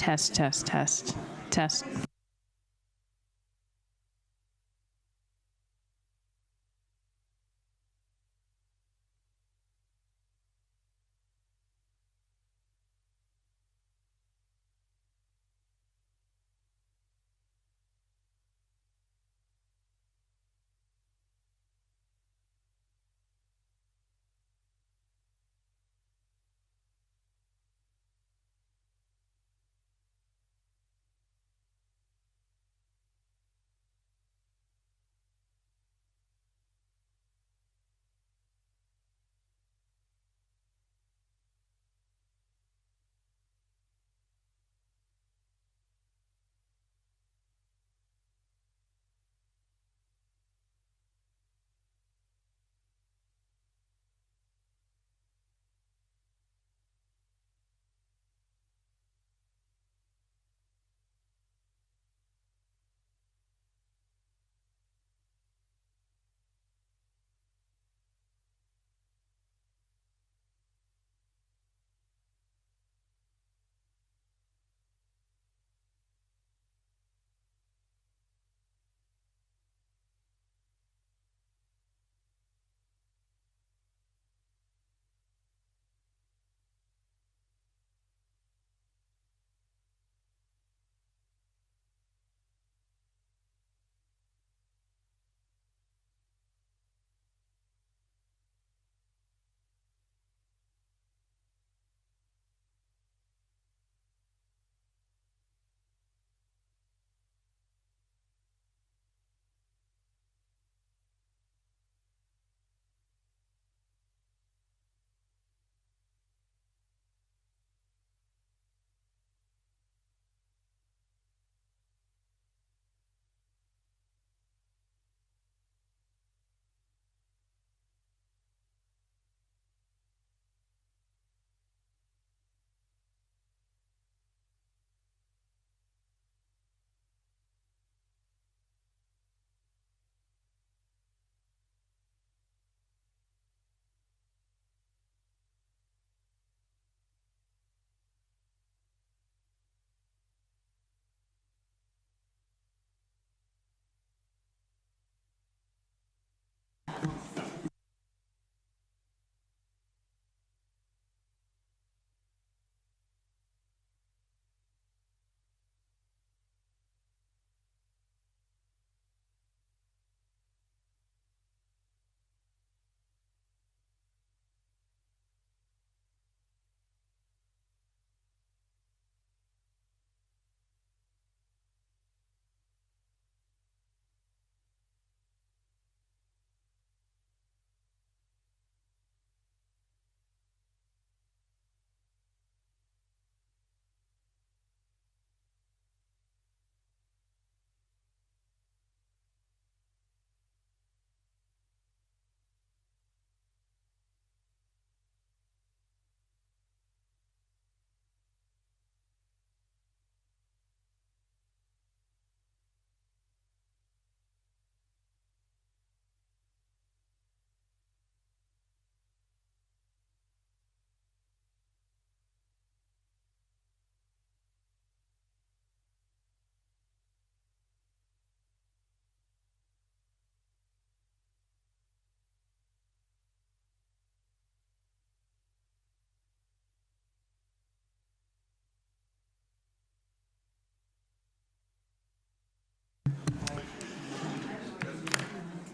Test, test, test, test.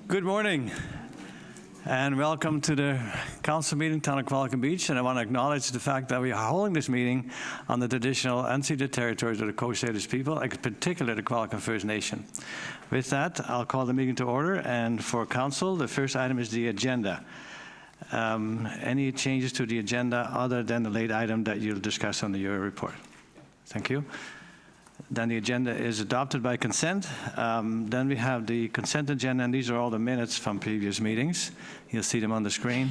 Good morning and welcome to the council meeting, Town of Qualicum Beach. And I want to acknowledge the fact that we are holding this meeting on the traditional unceded territories of the Coast Salish people, in particular the Qualicum First Nation. With that, I'll call the meeting to order. And for council, the first item is the agenda. Any changes to the agenda other than the late item that you'll discuss on your report? Thank you. Then the agenda is adopted by consent. Then we have the consent agenda, and these are all the minutes from previous meetings. You'll see them on the screen.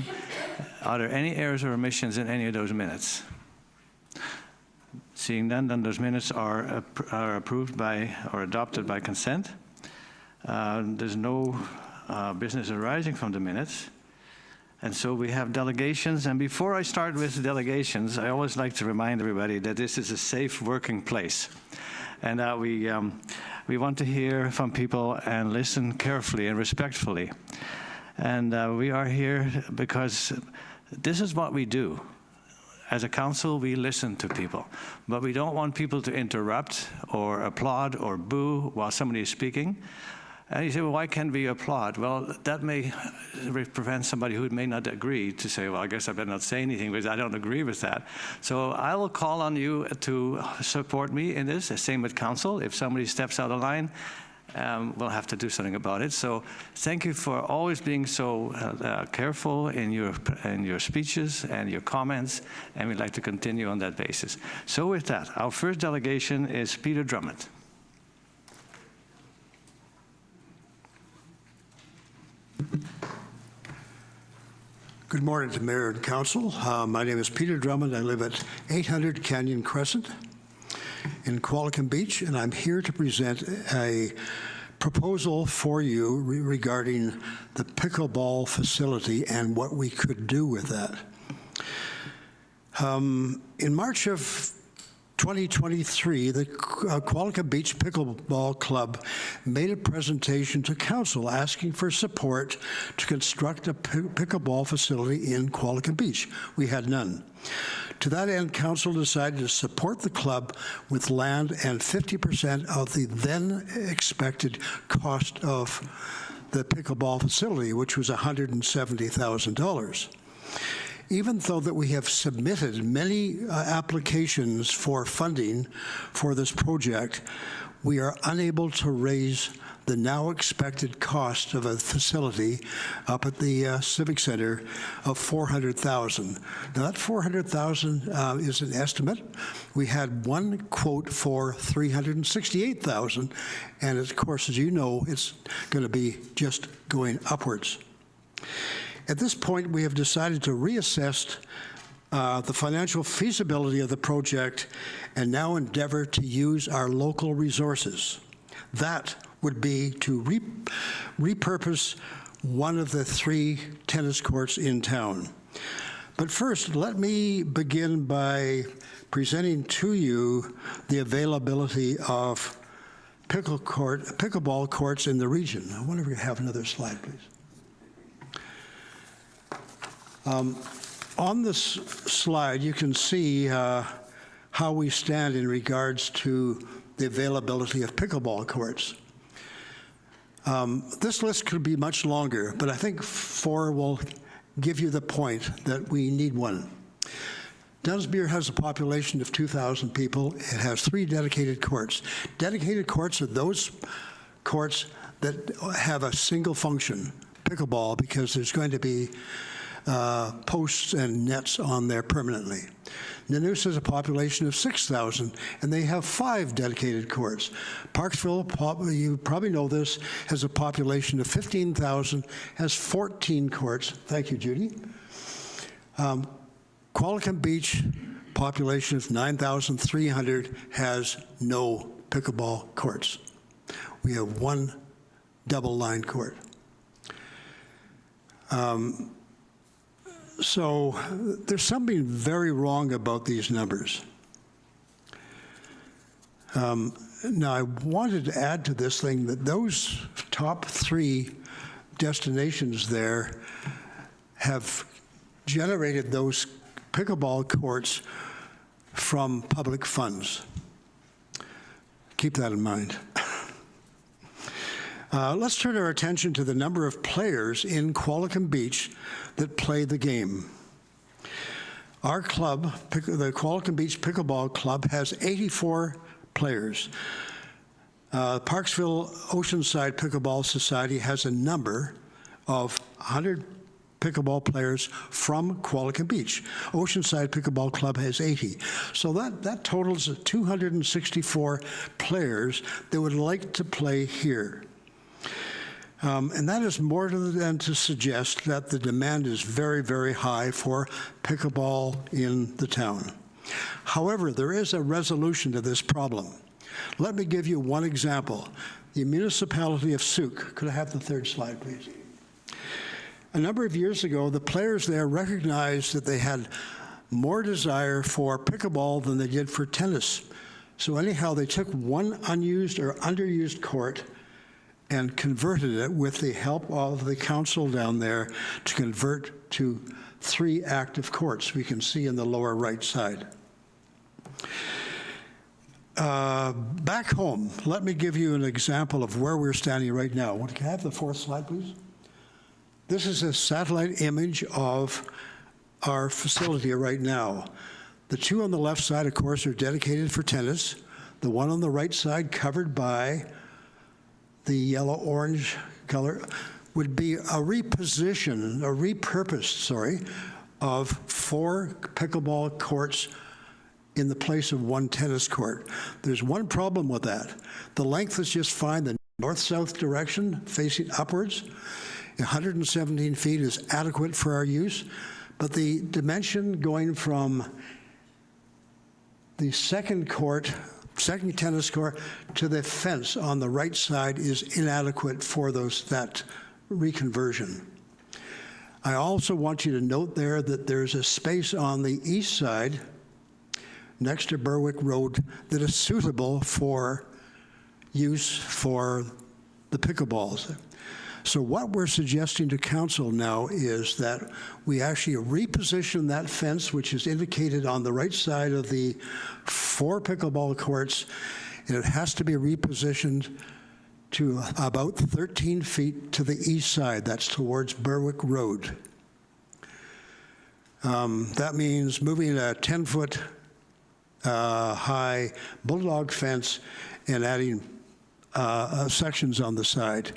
Are there any errors or omissions in any of those minutes? Seeing none, then those minutes are approved by or adopted by consent. There's no business arising from the minutes. And so we have delegations. And before I start with the delegations, I always like to remind everybody that this is a safe working place. And that we want to hear from people and listen carefully and respectfully. And we are here because this is what we do. As a council, we listen to people, but we don't want people to interrupt or applaud or boo while somebody is speaking. And you say, well, why can't we applaud? Well, that may prevent somebody who may not agree to say, well, I guess I better not say anything because I don't agree with that. So I will call on you to support me in this, same with council. If somebody steps out of line, we'll have to do something about it. So thank you for always being so careful in your speeches and your comments, and we'd like to continue on that basis. So with that, our first delegation is Peter Drummond. Good morning to Mayor and Council. My name is Peter Drummond. I live at 800 Canyon Crescent in Qualicum Beach, and I'm here to present a proposal for you regarding the pickleball facility and what we could do with that. In March of 2023, the Qualicum Beach Pickleball Club made a presentation to Council asking for support to construct a pickleball facility in Qualicum Beach. We had none. To that end, Council decided to support the club with land and 50% of the then expected cost of the pickleball facility, which was $170,000. Even though that we have submitted many applications for funding for this project, we are unable to raise the now expected cost of a facility up at the Civic Center of $400,000. Now that $400,000 is an estimate. We had one quote for $368,000, and of course, as you know, it's going to be just going upwards. At this point, we have decided to reassess the financial feasibility of the project and now endeavor to use our local resources. That would be to repurpose one of the 3 tennis courts in town. But first, let me begin by presenting to you the availability of pickleball courts in the region. I wonder if we have another slide, please. On this slide, you can see how we stand in regards to the availability of pickleball courts. This list could be much longer, but I think 4 will give you the point that we need one. Dunsmuir has a population of 2,000 people. It has 3 dedicated courts. Dedicated courts are those courts that have a single function, pickleball, because there's going to be posts and nets on there permanently. Nanoose has a population of 6,000, and they have 5 dedicated courts. Parksville, you probably know this, has a population of 15,000, has 14 courts. Thank you, Judy. Qualicum Beach, population of 9,300, has no pickleball courts. We have 1 double-line court. So there's something very wrong about these numbers. Now, I wanted to add to this thing that those top 3 destinations there have generated those pickleball courts from public funds. Keep that in mind. Let's turn our attention to the number of players in Qualicum Beach that play the game. Our club, the Qualicum Beach Pickleball Club, has 84 players. Parksville Oceanside Pickleball Society has a number of 100 pickleball players from Qualicum Beach. Oceanside Pickleball Club has 80. So that totals 264 players that would like to play here. And that is more than to suggest that the demand is very, very high for pickleball in the town. However, there is a resolution to this problem. Let me give you one example. The municipality of Souk, could I have the 3rd slide, please? A number of years ago, the players there recognized that they had more desire for pickleball than they did for tennis. So anyhow, they took one unused or underused court and converted it with the help of the council down there to convert to 3 active courts we can see in the lower right side. Back home, let me give you an example of where we're standing right now. Can I have the 4th slide, please? This is a satellite image of our facility right now. The 2 on the left side, of course, are dedicated for tennis. The one on the right side, covered by the yellow-orange color, would be a repurposed, of 4 pickleball courts in the place of 1 tennis court. There's one problem with that. The length is just fine. The north-south direction, facing upwards, 117 feet is adequate for our use, but the dimension going from the second tennis court to the fence on the right side is inadequate for that reconversion. I also want you to note there that there's a space on the east side next to Berwick Road that is suitable for use for the pickleballs. So what we're suggesting to council now is that we actually reposition that fence, which is indicated on the right side of the 4 pickleball courts, and it has to be repositioned to about 13 feet to the east side. That's towards Berwick Road. That means moving a 10-foot high bulldog fence and adding sections on the side.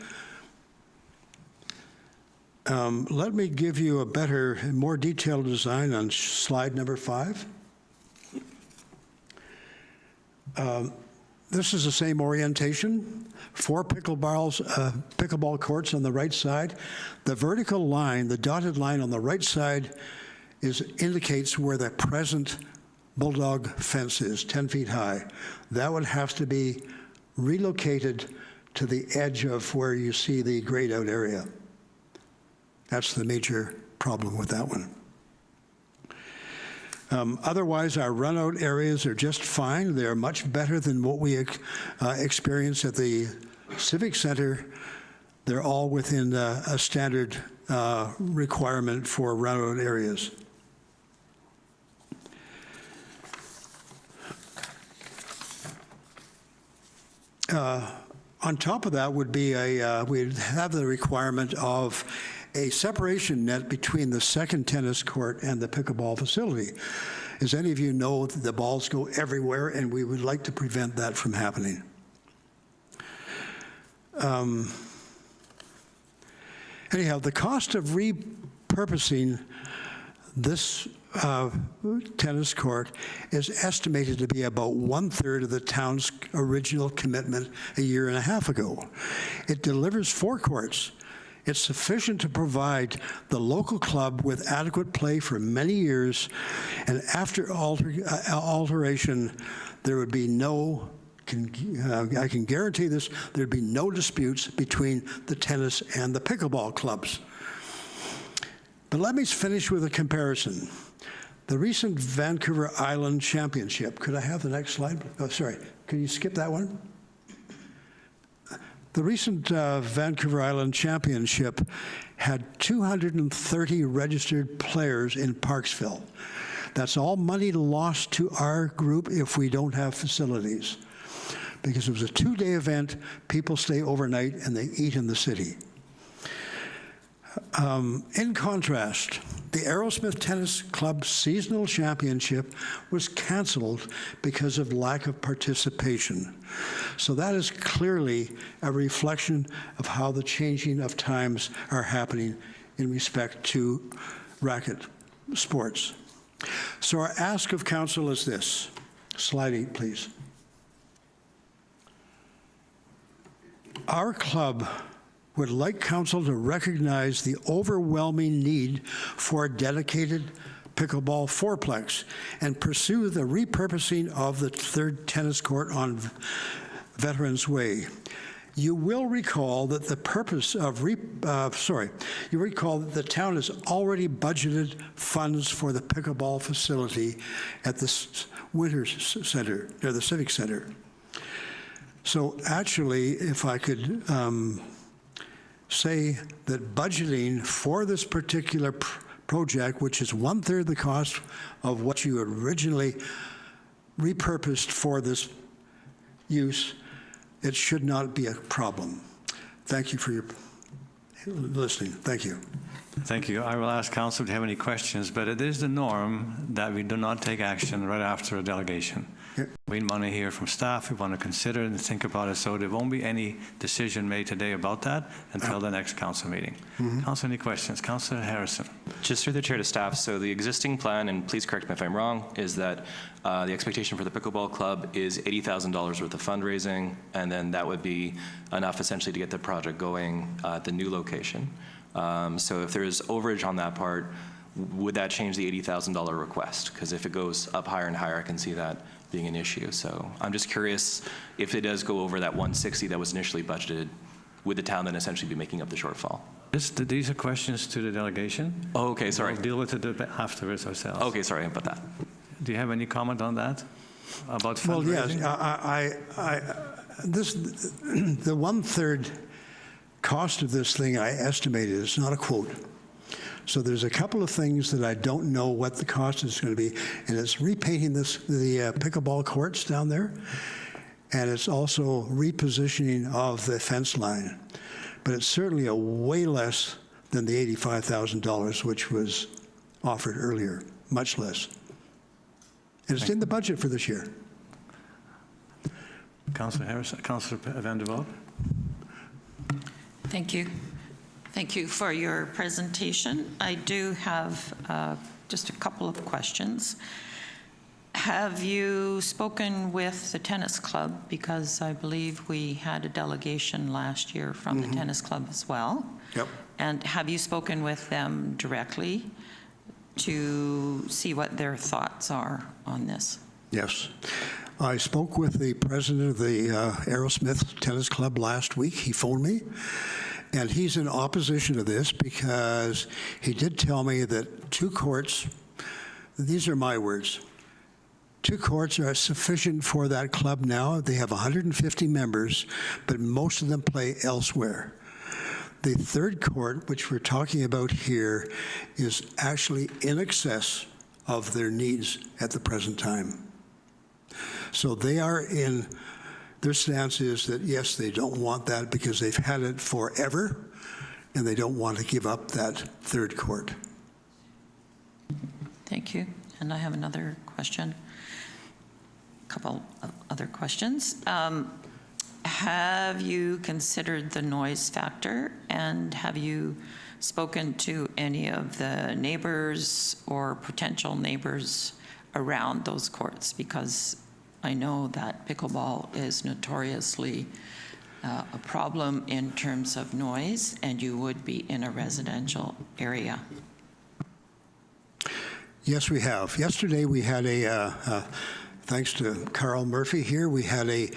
Let me give you a better, more detailed design on slide number 5. This is the same orientation. 4 pickleball courts on the right side. The vertical line, the dotted line on the right side, indicates where the present bulldog fence is, 10 feet high. That would have to be relocated to the edge of where you see the grayed out area. That's the major problem with that one. Otherwise, our run-out areas are just fine. They're much better than what we experience at the Civic Center. They're all within a standard requirement for run-out areas. On top of that would be we'd have the requirement of a separation net between the second tennis court and the pickleball facility. As any of you know, the balls go everywhere, and we would like to prevent that from happening. Anyhow, the cost of repurposing this tennis court is estimated to be about 1/3 of the town's original commitment a year and a half ago. It delivers 4 courts. It's sufficient to provide the local club with adequate play for many years, and after alteration, there would be no, I can guarantee this, there'd be no disputes between the tennis and the pickleball clubs. But let me finish with a comparison. The recent Vancouver Island Championship, could I have the next slide? Oh, sorry, could you skip that one? The recent Vancouver Island Championship had 230 registered players in Parksville. That's all money lost to our group if we don't have facilities. Because it was a 2-day event, people stay overnight and they eat in the city. In contrast, the Arrowsmith Tennis Club Seasonal Championship was canceled because of lack of participation. So that is clearly a reflection of how the changing of times are happening in respect to racket sports. So our ask of council is this. Slide 8, please. Our club would like council to recognize the overwhelming need for a dedicated pickleball fourplex and pursue the repurposing of the 3rd tennis court on Veterans Way. You will recall that the purpose of, you recall that the town has already budgeted funds for the pickleball facility at the Winters Center, or the Civic Center. So actually, if I could say that budgeting for this particular project, which is 1/3 the cost of what you originally repurposed for this use, it should not be a problem. Thank you for your listening. Thank you. Thank you. I will ask Council if you have any questions, but it is the norm that we do not take action right after a delegation. Yeah. We want to hear from staff. We want to consider and think about it. So there won't be any decision made today about that until the next council meeting. Council, any questions? Councillor Harrison. Just through the chair to staff, so the existing plan, and please correct me if I'm wrong, is that the expectation for the pickleball club is $80,000 worth of fundraising, and then that would be enough essentially to get the project going at the new location. So if there is overage on that part, would that change the $80,000 request? Because if it goes up higher and higher, I can see that being an issue. So I'm just curious, if it does go over that 160 that was initially budgeted, would the town then essentially be making up the shortfall? These are questions to the delegation. Oh, okay, sorry. We'll deal with it afterwards ourselves. Okay, sorry about that. Do you have any comment on that? About Well, fundraising? yes, the 1/3 cost of this thing I estimated, it's not a quote. So there's a couple of things that I don't know what the cost is going to be, and it's repainting the pickleball courts down there, and it's also repositioning of the fence line. But it's certainly a way less than the $85,000 which was offered earlier, much less. And it's in the budget for this year. Councillor Harrison, Councillor Vander. Thank you. Thank you for your presentation. I do have just a couple of questions. Have you spoken with the tennis club? Because I believe we had a delegation last year from the tennis club as well. Yep. And have you spoken with them directly to see what their thoughts are on this? Yes. I spoke with the president of the Arrowsmith Tennis Club last week. He phoned me, and he's in opposition to this because he did tell me that 2 courts, these are my words, 2 courts are sufficient for that club now. They have 150 members, but most of them play elsewhere. The 3rd court, which we're talking about here, is actually in excess of their needs at the present time. So they are in, their stance is that, yes, they don't want that because they've had it forever, and they don't want to give up that 3rd court. Thank you. And I have another question. A couple of other questions. Have you considered the noise factor, and have you spoken to any of the neighbors or potential neighbors around those courts? Because I know that pickleball is notoriously a problem in terms of noise, and you would be in a residential area. Yes, we have. Yesterday we had thanks to Carl Murphy here, we had a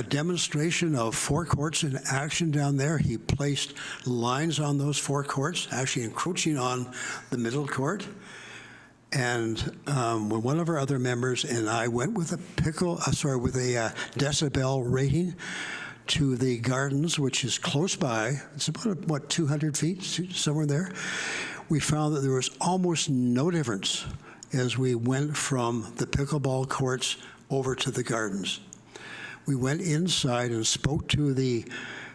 demonstration of 4 courts in action down there. He placed lines on those 4 courts, actually encroaching on the middle court. And one of our other members and I went with a decibel rating to the gardens, which is close by. It's about, 200 feet, somewhere there. We found that there was almost no difference as we went from the pickleball courts over to the gardens. We went inside and spoke to the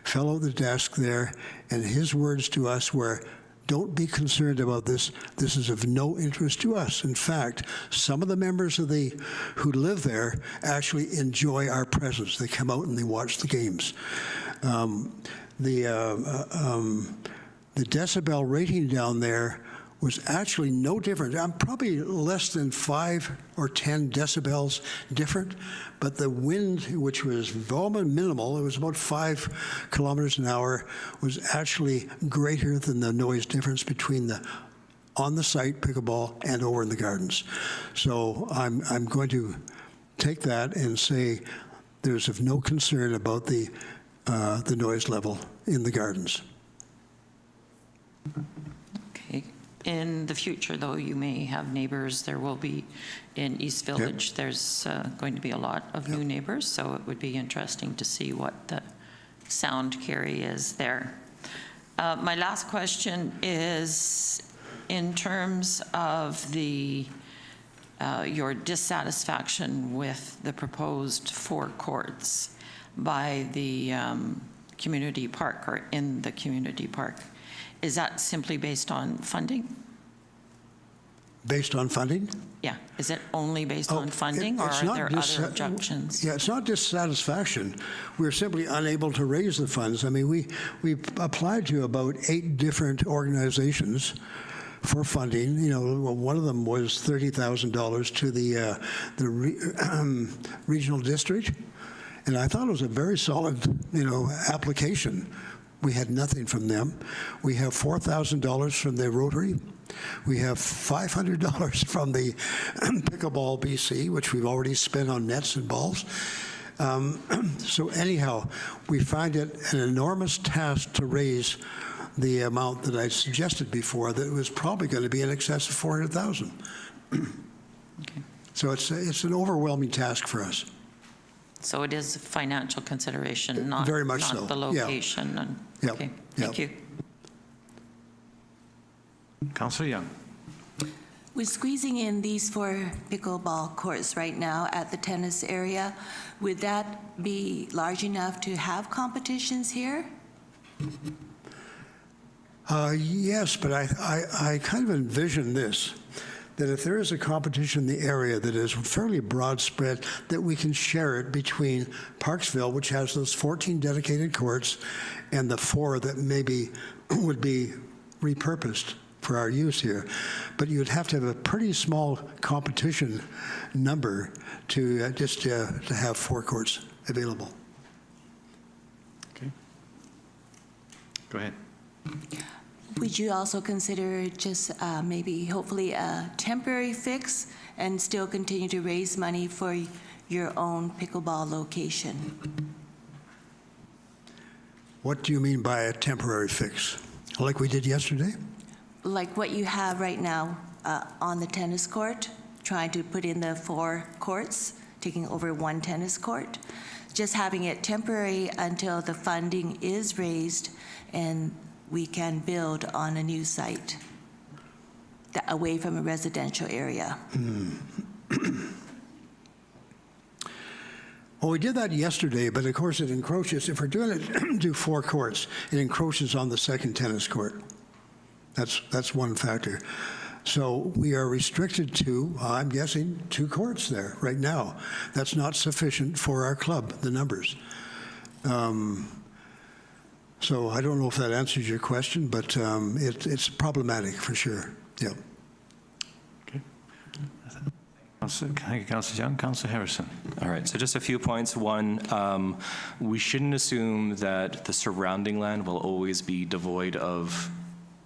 fellow at the desk there, and his words to us were, "Don't be concerned about this. This is of no interest to us." In fact, some of the members of who live there actually enjoy our presence. They come out and they watch the games. The decibel rating down there was actually no different. I'm probably less than 5 or 10 decibels different, but the wind, which was minimal, it was about 5 kilometers an hour, was actually greater than the noise difference between the on-the-site pickleball and over in the gardens. So I'm going to take that and say there's of no concern about the the noise level in the gardens. Okay. In the future, though, you may have neighbors. There will be in East Village, there's going to be a lot of new neighbors, so it would be interesting to see what the sound carry is there. My last question is in terms of the your dissatisfaction with the proposed 4 courts by the community park or in the community park. Is that simply based on funding? Based on funding? Yeah. Is it only based on funding, or It's are not there other objections? Yeah, it's not dissatisfaction. We're simply unable to raise the funds. I mean, we applied to about 8 different organizations for funding. You know, one of them was $30,000 to the regional district, and I thought it was a very solid, application. We had nothing from them. We have $4,000 from the Rotary. We have $500 from the Pickleball BC, which we've already spent on nets and balls. So anyhow, we find it an enormous task to raise the amount that I suggested before, that was probably going to be in excess of $400,000. Okay. So it's an overwhelming task for us. So it is a financial consideration, not, Very much not so. the location. Yeah. And, Yep. okay, Yep. thank you. Councillor Young. We're squeezing in these 4 pickleball courts right now at the tennis area. Would that be large enough to have competitions here? Yes, but I kind of envision this, that if there is a competition in the area that is fairly broad spread, that we can share it between Parksville, which has those 14 dedicated courts, and the 4 that maybe would be repurposed for our use here. But you'd have to have a pretty small competition number to just to have 4 courts available. Okay. Go ahead. Would you also consider just maybe, hopefully, a temporary fix and still continue to raise money for your own pickleball location? What do you mean by a temporary fix? Like we did yesterday? Like what you have right now on the tennis court, trying to put in the 4 courts, taking over 1 tennis court, just having it temporary until the funding is raised and we can build on a new site away from a residential area. Well, we did that yesterday, but of course it encroaches. If we're doing it, do 4 courts, it encroaches on the 2nd tennis court. That's one factor. So we are restricted to, I'm guessing, 2 courts there right now. That's not sufficient for our club, the numbers. So I don't know if that answers your question, but it's problematic for sure. Yeah. Okay. Thank you, Councillor Young. Councillor Harrison. All right, so just a few points. One, we shouldn't assume that the surrounding land will always be devoid of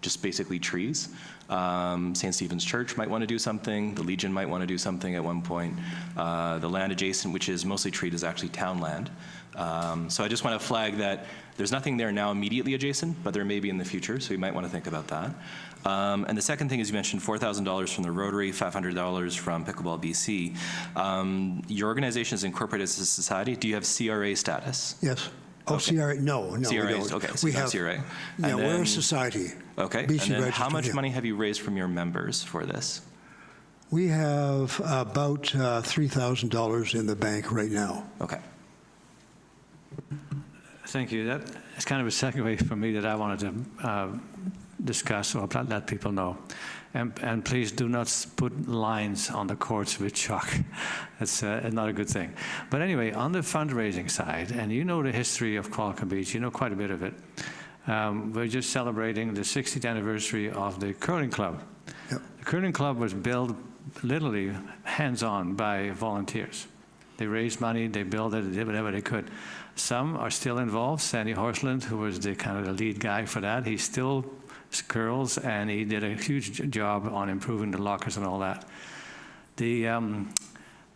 just basically trees. St. Stephen's Church might want to do something. The Legion might want to do something at one point. The land adjacent, which is mostly treed, is actually town land. So I just want to flag that there's nothing there now immediately adjacent, but there may be in the future, so you might want to think about that. And the second thing is you mentioned $4,000 from the Rotary, $500 from Pickleball BC. Your organization is incorporated as a society. Do you have CRA status? Yes. Oh, Okay. CRA? No, we CRA, don't. okay, so we you have have CRA. Yeah, And we're then- a society. Okay, BC and then how registered, much yeah. money have you raised from your members for this? We have about $3,000 in the bank right now. Okay. Thank you. That is kind of a segue for me that I wanted to discuss or let people know. And please do not put lines on the courts with chalk. That's not a good thing. But anyway, on the fundraising side, and you know the history of Qualicum Beach, you know quite a bit of it. We're just celebrating the 60th anniversary of the curling club. Yep. The curling club was built literally hands-on by volunteers. They raised money, they built it, they did whatever they could. Some are still involved. Sandy Horsland, who was the kind of the lead guy for that, he still curls, and he did a huge job on improving the lockers and all that. The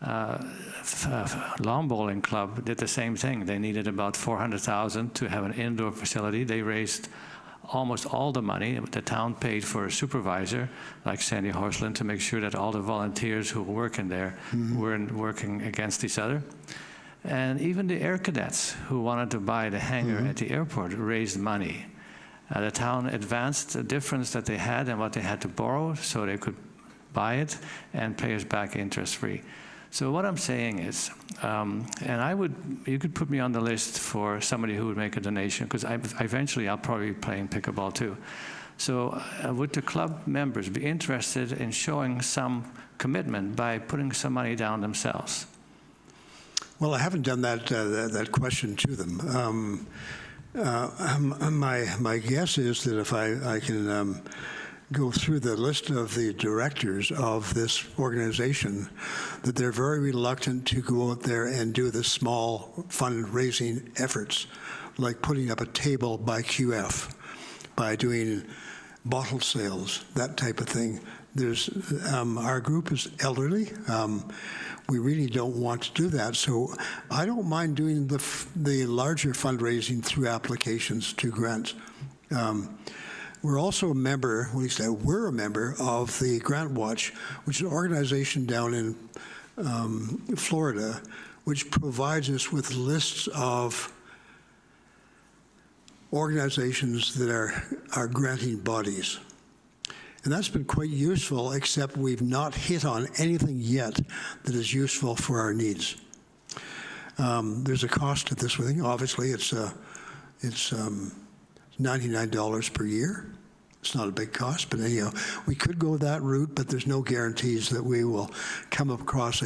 lawn bowling club did the same thing. They needed about $400,000 to have an indoor facility. They raised almost all the money. The town paid for a supervisor, like Sandy Horsland, to make sure that all the volunteers who work in there weren't working against each other. And even the air cadets who wanted to buy the hangar at the airport raised money. The town advanced the difference that they had and what they had to borrow so they could buy it and pay us back interest-free. So what I'm saying is, you could put me on the list for somebody who would make a donation, because eventually I'll probably be playing pickleball too. So would the club members be interested in showing some commitment by putting some money down themselves? Well, I haven't done that question to them. My guess is that if I can go through the list of the directors of this organization, that they're very reluctant to go out there and do the small fundraising efforts, like putting up a table by QF, by doing bottle sales, that type of thing. There's our group is elderly. We really don't want to do that, so I don't mind doing the larger fundraising through applications to grants. We're also a member, at least we're a member of the Grant Watch, which is an organization down in Florida, which provides us with lists of organizations that are granting bodies. And that's been quite useful, except we've not hit on anything yet that is useful for our needs. There's a cost to this thing. Obviously, it's $99 per year. It's not a big cost, but anyhow, we could go that route, but there's no guarantees that we will come across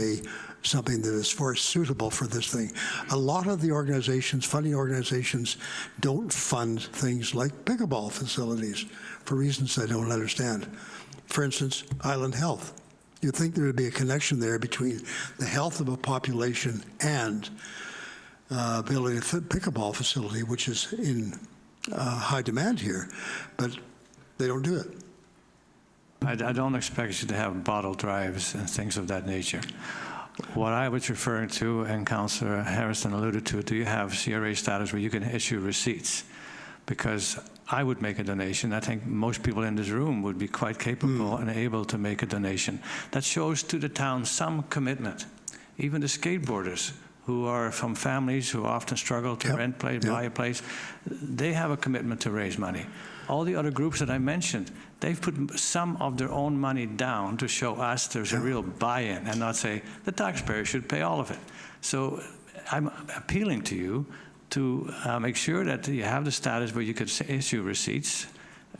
something that is suitable for this thing. A lot of the organizations, funding organizations, don't fund things like pickleball facilities for reasons I don't understand. For instance, Island Health. You'd think there would be a connection there between the health of a population and building a pickleball facility, which is in high demand here, but they don't do it. I don't expect you to have bottle drives and things of that nature. What I was referring to, and Councillor Harrison alluded to, do you have CRA status where you can issue receipts? Because I would make a donation. I think most people in this room would be quite capable and able to make a donation. That shows to the town some commitment. Even the skateboarders who are from families who often struggle to rent a place, buy a place, they have a commitment to raise money. All the other groups that I mentioned, they've put some of their own money down to show us there's a real buy-in and not say the taxpayer should pay all of it. So I'm appealing to you to make sure that you have the status where you could issue receipts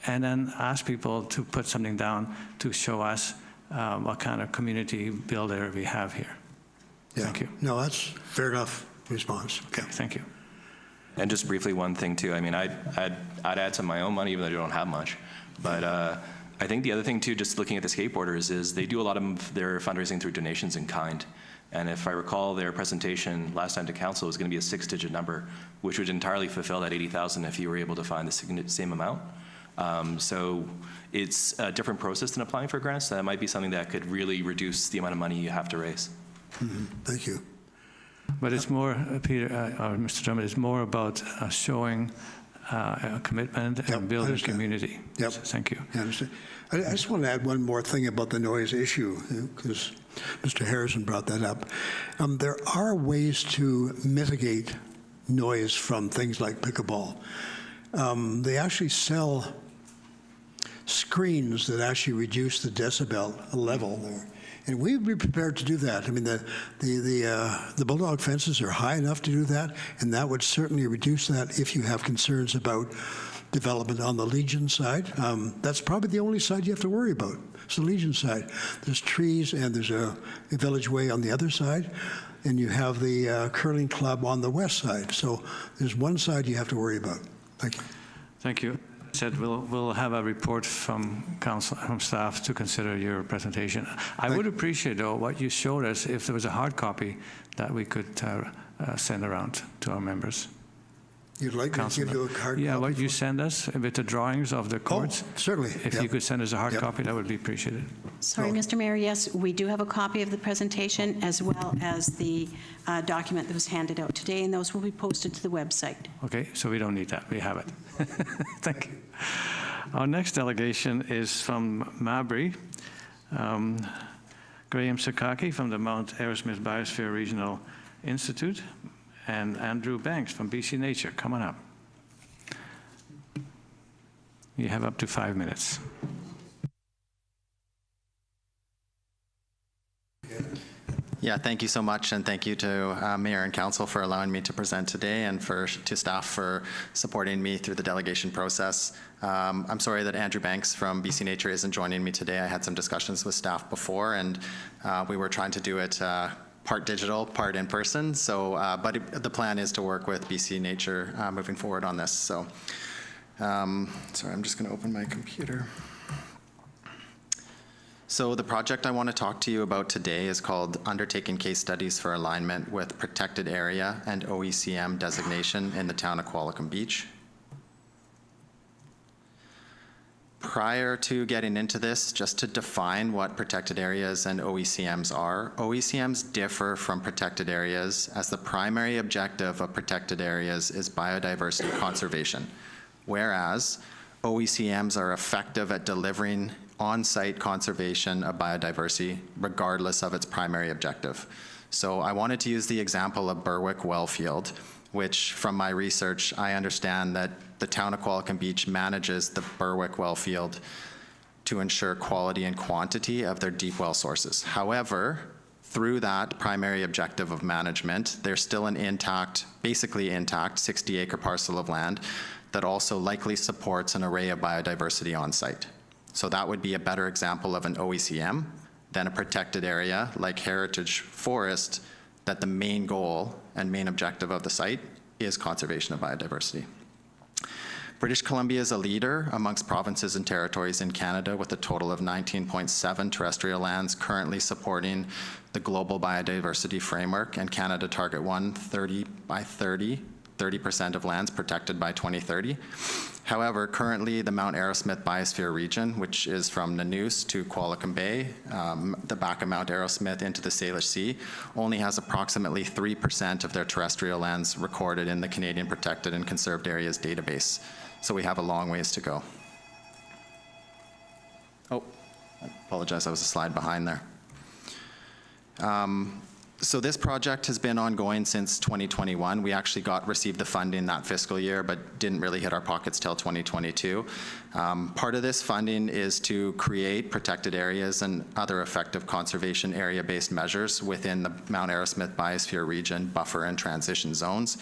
and then ask people to put something down to show us what kind of community builder we have here. Yeah. Thank you. No, that's fair enough response. Okay, thank you. And just briefly, one thing too, I mean, I'd add some of my own money, even though I don't have much. But I think the other thing too, just looking at the skateboarders, is they do a lot of their fundraising through donations in kind. And if I recall, their presentation last time to council was going to be a 6-digit number, which would entirely fulfill that 80,000 if you were able to find the same amount. So it's a different process than applying for grants. So that might be something that could really reduce the amount of money you have to raise. Thank you. But it's more, Peter, or Mr. Drummond, it's more about showing a commitment and building a community. Yep. So thank you. I understand. I just want to add one more thing about the noise issue, because Mr. Harrison brought that up. There are ways to mitigate noise from things like pickleball. They actually sell screens that actually reduce the decibel level there. And we'd be prepared to do that. I mean, the bulldog fences are high enough to do that, and that would certainly reduce that if you have concerns about development on the Legion side. That's probably the only side you have to worry about. It's the Legion side. There's trees, and there's a Village Way on the other side, and you have the curling club on the west side. So there's one side you have to worry about. Thank you. Thank you. Said we'll have a report from council, from staff to consider your presentation. I would appreciate, though, what you showed us, if there was a hard copy that we could send around to our members. You'd like me to Councillor. give you a hard Yeah, copy? what you send us with the drawings of the courts? Certainly. If Yep. you could send us a hard Yep. copy, that would be appreciated. Sorry, Mr. Mayor, yes, we do have a copy of the presentation as well as the document that was handed out today, and those will be posted to the website. Okay, so we don't need that. We have it. Thank you. Our next delegation is from Mabry. Graham Sakaki from the Mount Arrowsmith Biosphere Regional Institute, and Andrew Banks from BC Nature. Come on up. You have up to 5 minutes. Yeah, thank you so much, and thank you to Mayor and Council for allowing me to present today, and to staff for supporting me through the delegation process. I'm sorry that Andrew Banks from BC Nature isn't joining me today. I had some discussions with staff before, and we were trying to do it part digital, part in person. So, but the plan is to work with BC Nature moving forward on this. So, sorry, I'm just going to open my computer. So the project I want to talk to you about today is called Undertaking Case Studies for Alignment with Protected Area and OECM Designation in the Town of Qualicum Beach. Prior to getting into this, just to define what protected areas and OECMs are, OECMs differ from protected areas as the primary objective of protected areas is biodiversity conservation, whereas OECMs are effective at delivering on-site conservation of biodiversity regardless of its primary objective. So I wanted to use the example of Berwick Wellfield, which from my research, I understand that the town of Qualicum Beach manages the Berwick Wellfield to ensure quality and quantity of their deep well sources. However, through that primary objective of management, there's still an intact, basically intact 60-acre parcel of land that also likely supports an array of biodiversity on site. So that would be a better example of an OECM than a protected area like heritage forest, that the main goal and main objective of the site is conservation of biodiversity. British Columbia is a leader amongst provinces and territories in Canada with a total of 19.7 terrestrial lands currently supporting the Global Biodiversity Framework and Canada Target 1, 30 by 30, 30% of lands protected by 2030. However, currently the Mount Arrowsmith Biosphere region, which is from Nanoose to Qualicum Bay, the back of Mount Arrowsmith into the Salish Sea, only has approximately 3% of their terrestrial lands recorded in the Canadian Protected and Conserved Areas database. So we have a long ways to go. Oh, I apologize, I was a slide behind there. So this project has been ongoing since 2021. We actually received the funding that fiscal year, but didn't really hit our pockets till 2022. Part of this funding is to create protected areas and other effective conservation area-based measures within the Mount Arrowsmith Biosphere region, buffer and transition zones.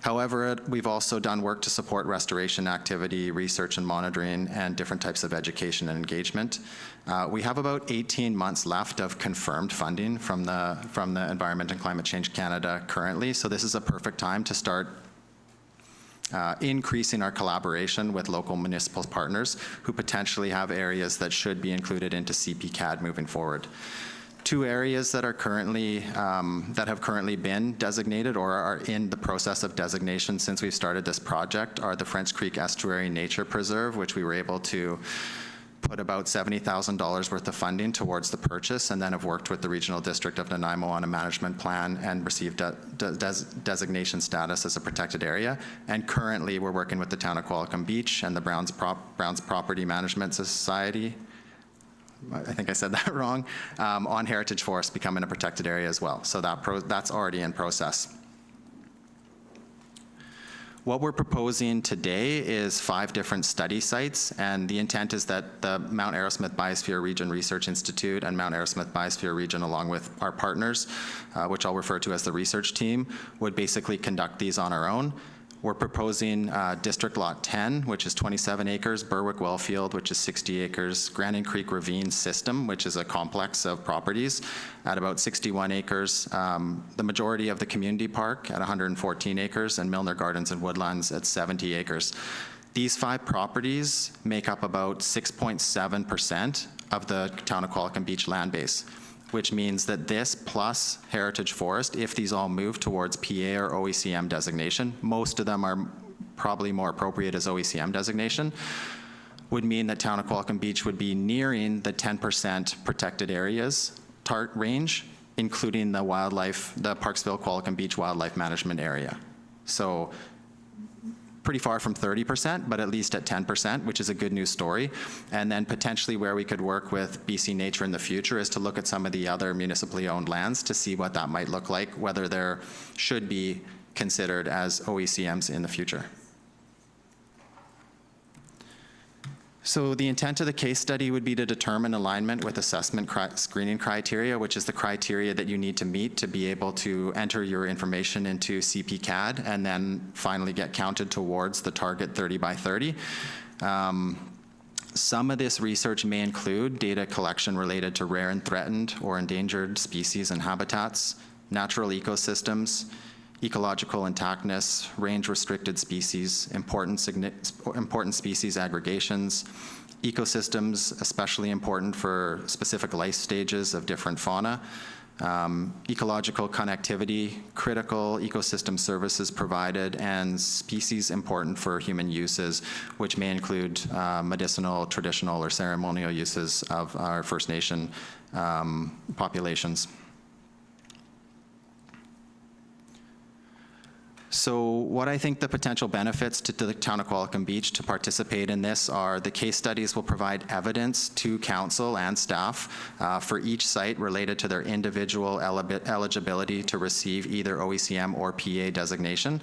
However, we've also done work to support restoration activity, research and monitoring, and different types of education and engagement. We have about 18 months left of confirmed funding from the Environment and Climate Change Canada currently, so this is a perfect time to start increasing our collaboration with local municipal partners who potentially have areas that should be included into CPCAD moving forward. Two areas that are currently that have currently been designated or are in the process of designation since we've started this project are the French Creek Estuary Nature Preserve, which we were able to put about $70,000 worth of funding towards the purchase, and then have worked with the Regional District of Nanaimo on a management plan and received designation status as a protected area. And currently, we're working with the town of Qualicum Beach and the Browns Property Management Society, I think I said that wrong, on Heritage Forest becoming a protected area as well. So that's already in process. What we're proposing today is 5 different study sites, and the intent is that the Mount Arrowsmith Biosphere Region Research Institute and Mount Arrowsmith Biosphere Region, along with our partners, which I'll refer to as the research team, would basically conduct these on our own. We're proposing District Lot 10, which is 27 acres, Berwick Wellfield, which is 60 acres, Grandin Creek Ravine System, which is a complex of properties, at about 61 acres, the majority of the community park at 114 acres, and Milner Gardens and Woodlands at 70 acres. These 5 properties make up about 6.7% of the town of Qualicum Beach land base, which means that this plus Heritage Forest, if these all move towards PA or OECM designation, most of them are probably more appropriate as OECM designation, would mean that Town of Qualicum Beach would be nearing the 10% protected areas range, including the Parksville Qualicum Beach Wildlife Management Area. So pretty far from 30%, but at least at 10%, which is a good news story. And then potentially where we could work with BC Nature in the future is to look at some of the other municipally owned lands to see what that might look like, whether there should be considered as OECMs in the future. So the intent of the case study would be to determine alignment with assessment screening criteria, which is the criteria that you need to meet to be able to enter your information into CPCAD and then finally get counted towards the target 30 by 30. Some of this research may include data collection related to rare and threatened or endangered species and habitats, natural ecosystems, ecological intactness, range-restricted species, important species aggregations, ecosystems, especially important for specific life stages of different fauna, ecological connectivity, critical ecosystem services provided, and species important for human uses, which may include medicinal, traditional, or ceremonial uses of our First Nation populations. So what I think the potential benefits to the Town of Qualicum Beach to participate in this are the case studies will provide evidence to council and staff for each site related to their individual eligibility to receive either OECM or PA designation.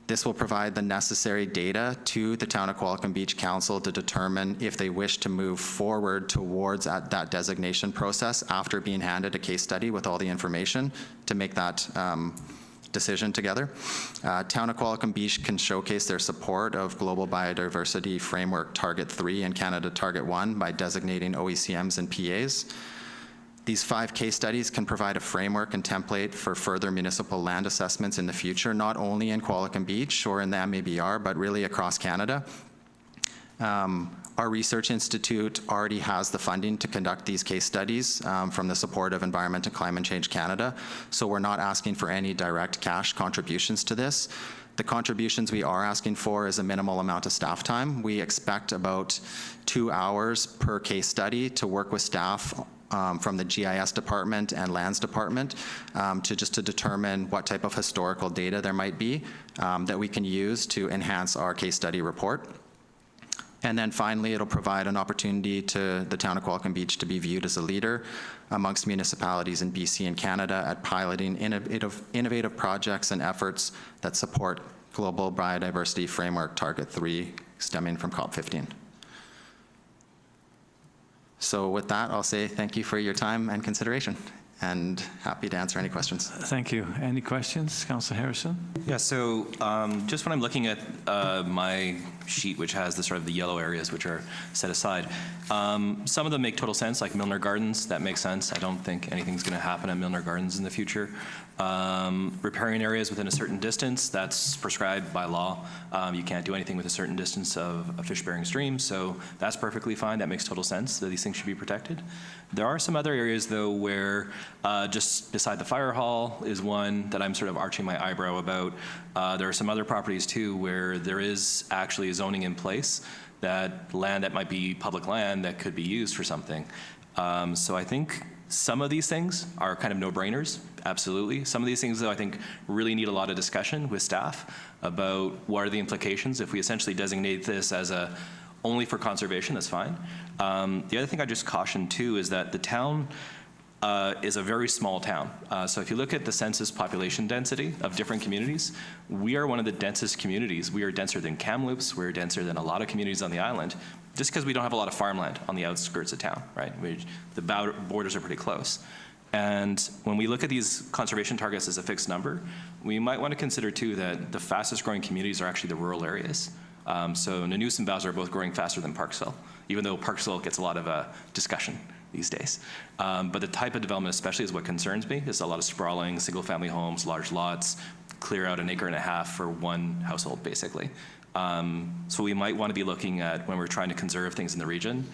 This will provide the necessary data to the Town of Qualicum Beach Council to determine if they wish to move forward towards that designation process after being handed a case study with all the information to make that decision together. Town of Qualicum Beach can showcase their support of Global Biodiversity Framework Target 3 and Canada Target 1 by designating OECMs and PAs. These 5 case studies can provide a framework and template for further municipal land assessments in the future, not only in Qualicum Beach or in the MABR, but really across Canada. Our research institute already has the funding to conduct these case studies from the support of Environment and Climate Change Canada, so we're not asking for any direct cash contributions to this. The contributions we are asking for is a minimal amount of staff time. We expect about 2 hours per case study to work with staff from the GIS department and lands department to determine what type of historical data there might be that we can use to enhance our case study report. And then finally, it'll provide an opportunity to the Town of Qualicum Beach to be viewed as a leader amongst municipalities in BC and Canada at piloting innovative projects and efforts that support Global Biodiversity Framework Target 3 stemming from COP15. So with that, I'll say thank you for your time and consideration, and happy to answer any questions. Thank you. Any questions, Councillor Harrison? Yeah, so just when I'm looking at my sheet, which has the sort of the yellow areas which are set aside, some of them make total sense, like Milner Gardens. That makes sense. I don't think anything's going to happen at Milner Gardens in the future. Riparian areas within a certain distance, that's prescribed by law. You can't do anything with a certain distance of a fish-bearing stream, so that's perfectly fine. That makes total sense that these things should be protected. There are some other areas, though, where just beside the fire hall is one that I'm sort of arching my eyebrow about. There are some other properties, too, where there is actually zoning in place, that land that might be public land that could be used for something. So I think some of these things are kind of no-brainers, absolutely. Some of these things, though, I think really need a lot of discussion with staff about what are the implications if we essentially designate this as only for conservation. That's fine. The other thing I just caution, too, is that the town is a very small town. So if you look at the census population density of different communities, we are one of the densest communities. We are denser than Kamloops. We're denser than a lot of communities on the island, just because we don't have a lot of farmland on the outskirts of town, right? The borders are pretty close. And when we look at these conservation targets as a fixed number, we might want to consider, too, that the fastest growing communities are actually the rural areas. So Nanoose and Bowser are both growing faster than Parksville, even though Parksville gets a lot of discussion these days. But the type of development especially is what concerns me, is a lot of sprawling single-family homes, large lots, clear out 1.5 acres for one household, basically. So we might want to be looking at, when we're trying to conserve things in the region,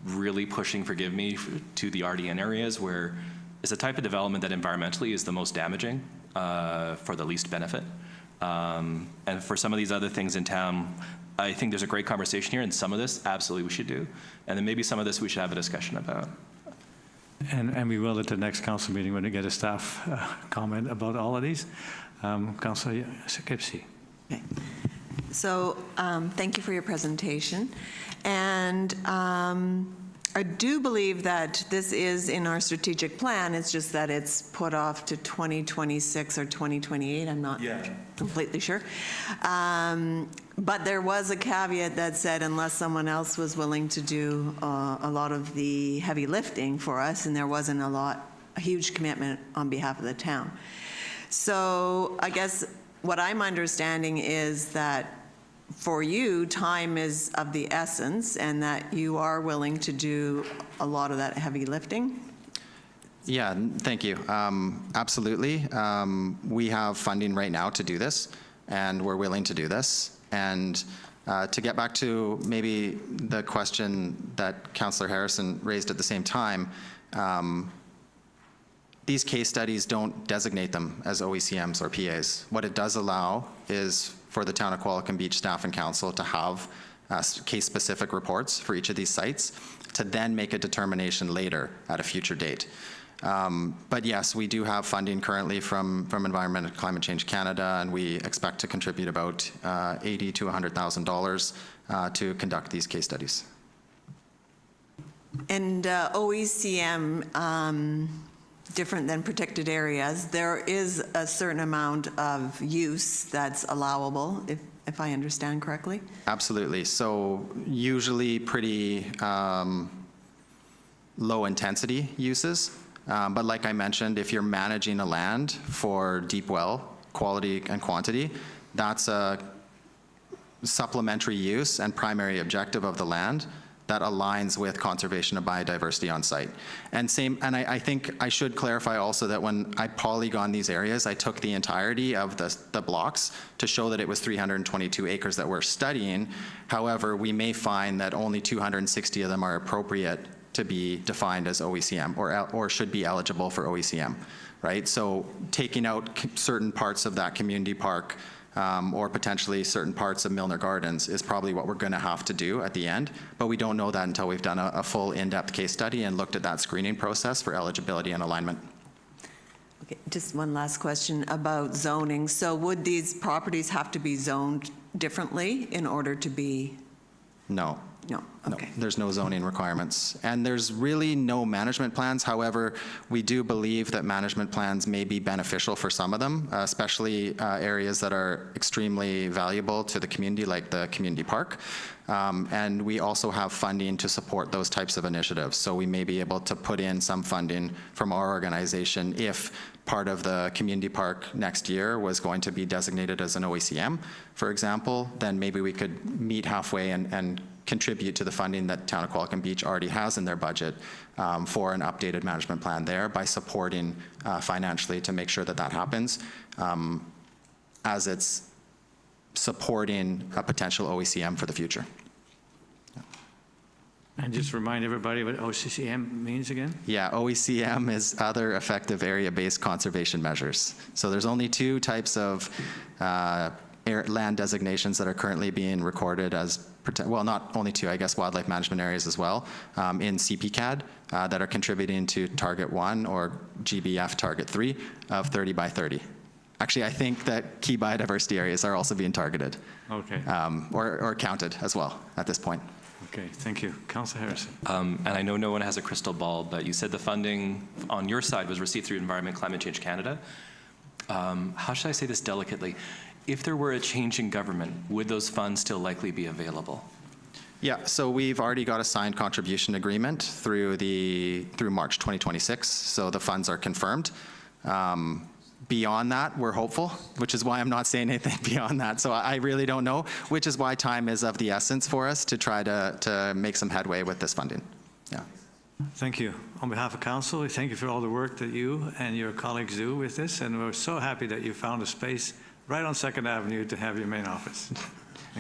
really pushing, forgive me, to the RDN areas where it's a type of development that environmentally is the most damaging for the least benefit. And for some of these other things in town, I think there's a great conversation here, and some of this absolutely we should do. And then maybe some of this we should have a discussion about. And we will at the next council meeting when we get a staff comment about all of these. Councillor Skipsey. Okay. So thank you for your presentation. And I do believe that this is in our strategic plan. It's just that it's put off to 2026 or 2028. I'm not completely sure. But there was a caveat that said unless someone else was willing to do a lot of the heavy lifting for us, and there wasn't a huge commitment on behalf of the town. So I guess what I'm understanding is that for you, time is of the essence, and that you are willing to do a lot of that heavy lifting? Yeah, thank you. Absolutely. We have funding right now to do this, and we're willing to do this. And to get back to maybe the question that Councillor Harrison raised at the same time, these case studies don't designate them as OECMs or PAs. What it does allow is for the Town of Qualicum Beach staff and council to have case-specific reports for each of these sites to then make a determination later at a future date. But yes, we do have funding currently from Environment and Climate Change Canada, and we expect to contribute about $80,000 to $100,000 to conduct these case studies. And OECM, different than protected areas, there is a certain amount of use that's allowable, if I understand correctly? Absolutely. So usually pretty low intensity uses. But like I mentioned, if you're managing a land for deep well, quality and quantity, that's a supplementary use and primary objective of the land that aligns with conservation of biodiversity on site. And I think I should clarify also that when I polygon these areas, I took the entirety of the blocks to show that it was 322 acres that we're studying. However, we may find that only 260 of them are appropriate to be defined as OECM or should be eligible for OECM, right? So taking out certain parts of that community park or potentially certain parts of Milner Gardens is probably what we're going to have to do at the end, but we don't know that until we've done a full in-depth case study and looked at that screening process for eligibility and alignment. Okay, just one last question about zoning. So would these properties have to be zoned differently in order to be? No. No, okay. No, there's no zoning requirements. And there's really no management plans. However, we do believe that management plans may be beneficial for some of them, especially areas that are extremely valuable to the community, like the community park. And we also have funding to support those types of initiatives. So we may be able to put in some funding from our organization if part of the community park next year was going to be designated as an OECM, for example, then maybe we could meet halfway and contribute to the funding that Town of Qualicum Beach already has in their budget for an updated management plan there by supporting financially to make sure that that happens as it's supporting a potential OECM for the future. And just remind everybody what OCCM means again? Yeah, OECM is other effective area-based conservation measures. So there's only two types of land designations that are currently being recorded as, well, not only two, I guess wildlife management areas as well, in CPCAD that are contributing to Target 1 or GBF Target 3 of 30 by 30. Actually, I think that key biodiversity areas are also being targeted. Okay. Or counted as well at this point. Okay, thank you. Councillor Harrison. And I know no one has a crystal ball, but you said the funding on your side was received through Environment Climate Change Canada. How should I say this delicately? If there were a change in government, would those funds still likely be available? Yeah, so we've already got a signed contribution agreement through March 2026, so the funds are confirmed. Beyond that, we're hopeful, which is why I'm not saying anything beyond that. So I really don't know, which is why time is of the essence for us to try to make some headway with this funding. Yeah. Thank you. On behalf of council, we thank you for all the work that you and your colleagues do with this, and we're so happy that you found a space right on 2nd Avenue to have your main office.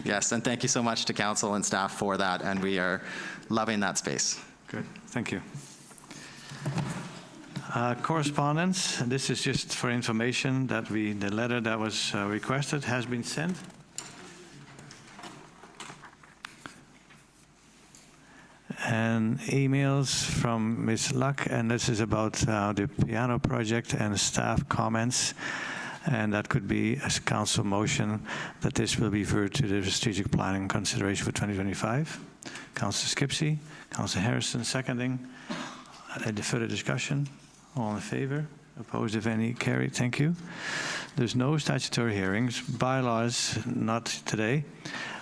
Yes, and thank you so much to council and staff for that, and we are loving that space. Good, thank you. Correspondence, and this is just for information that the letter that was requested has been sent. And emails from Ms. Luck, and this is about the piano project and staff comments. And that could be a council motion that this will be referred to the strategic planning consideration for 2025. Councillor Skipsey, Councillor Harrison seconding. Any further discussion? All in favor? Opposed, if any? Carried. Thank you. There's no statutory hearings. Bylaws, not today.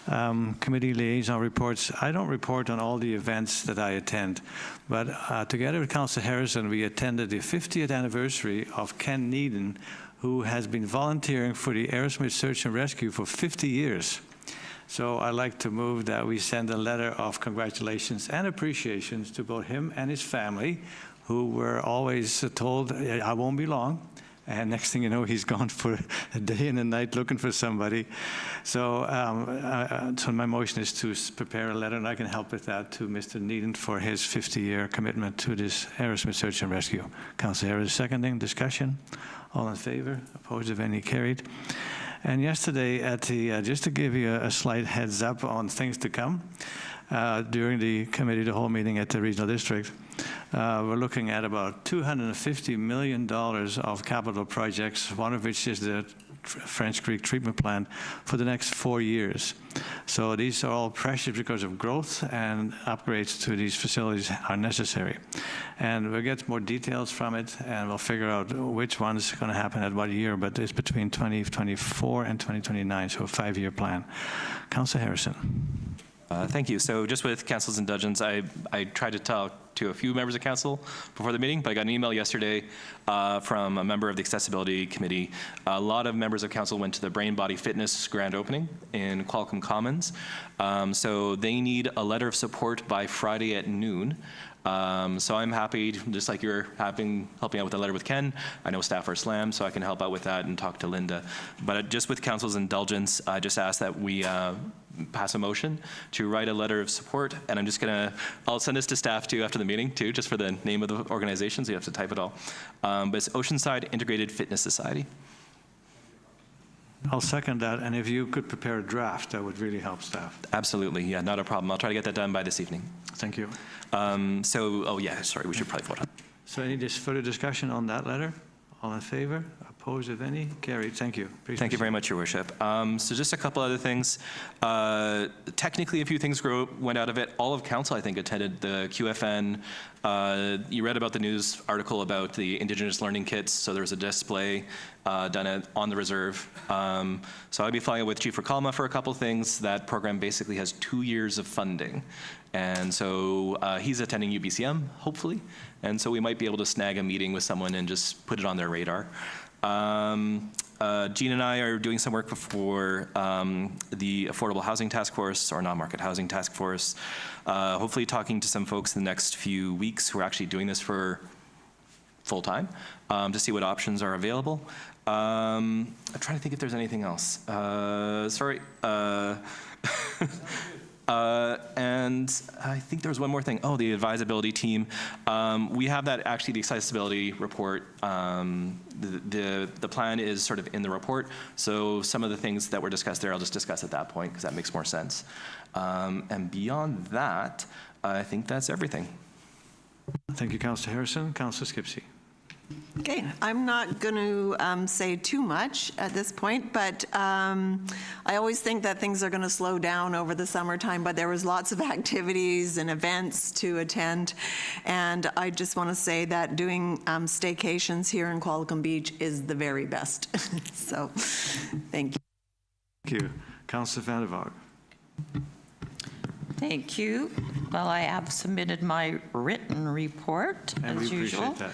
Committee liaison reports. I don't report on all the events that I attend, but together with Councillor Harrison, we attended the 50th anniversary of Ken Needon, who has been volunteering for the Arrowsmith Search and Rescue for 50 years. So I'd like to move that we send a letter of congratulations and appreciations to both him and his family, who were always told, I won't be long. And next thing you know, he's gone for a day and a night looking for somebody. So, so my motion is to prepare a letter, and I can help with that, to Mr. Needon for his 50-year commitment to this Arrowsmith Search and Rescue. Councillor Harris seconding. Discussion. All in favor? Opposed, if any? Carried. And yesterday, at the just to give you a slight heads up on things to come, during the committee, the whole meeting at the regional district, we're looking at about $250 million of capital projects, one of which is the French Creek treatment plant for the next 4 years. So these are all precious because of growth, and upgrades to these facilities are necessary. And we'll get more details from it, and we'll figure out which one's going to happen at what year, but it's between 2024 and 2029, so a 5-year plan. Councillor Harrison. Thank you. So just with council's indulgence, I tried to talk to a few members of council before the meeting, but I got an email yesterday from a member of the Accessibility Committee. A lot of members of council went to the Brain Body Fitness grand opening in Qualicum Commons. So they need a letter of support by Friday at noon. So I'm happy, just like you're helping out with the letter with Ken. I know staff are slammed, so I can help out with that and talk to Linda. But just with council's indulgence, I just ask that we pass a motion to write a letter of support, and I'm just I'll send this to staff too after the meeting too, just for the name of the organization, so you have to type it all. But it's Oceanside Integrated Fitness Society. I'll second that, and if you could prepare a draft, that would really help staff. Absolutely, yeah, not a problem. I'll try to get that done by this evening. Thank you. Oh yeah, sorry, we should probably vote on it. So any further discussion on that letter? All in favor? Opposed, if any? Carried. Thank you. Thank you very much, Your Worship. So just a couple other things. Technically, a few things went out of it. All of council, I think, attended the QFN. You read about the news article about the Indigenous learning kits. So there was a display done on the reserve. So I'll be flying with Chief Rakalma for a couple things. That program basically has 2 years of funding. And so he's attending UBCM, hopefully. And so we might be able to snag a meeting with someone and just put it on their radar. Jean and I are doing some work for the Affordable Housing Task Force, or Non-Market Housing Task Force. Hopefully talking to some folks in the next few weeks who are actually doing this for full time to see what options are available. I'm trying to think if there's anything else. Sorry. And I think there was one more thing. Oh, the advisability team. We have that, actually, the accessibility report. The plan is sort of in the report. So some of the things that were discussed there, I'll just discuss at that point, because that makes more sense. And beyond that, I think that's everything. Thank you, Councillor Harrison. Councillor Skipsey. Okay, I'm not going to say too much at this point, but I always think that things are going to slow down over the summertime, but there was lots of activities and events to attend, and I just want to say that doing staycations here in Qualicum Beach is the very best. So, thank you. Thank you. Councillor Vander. Thank you. Well, I have submitted my written report, And as we usual. appreciate that.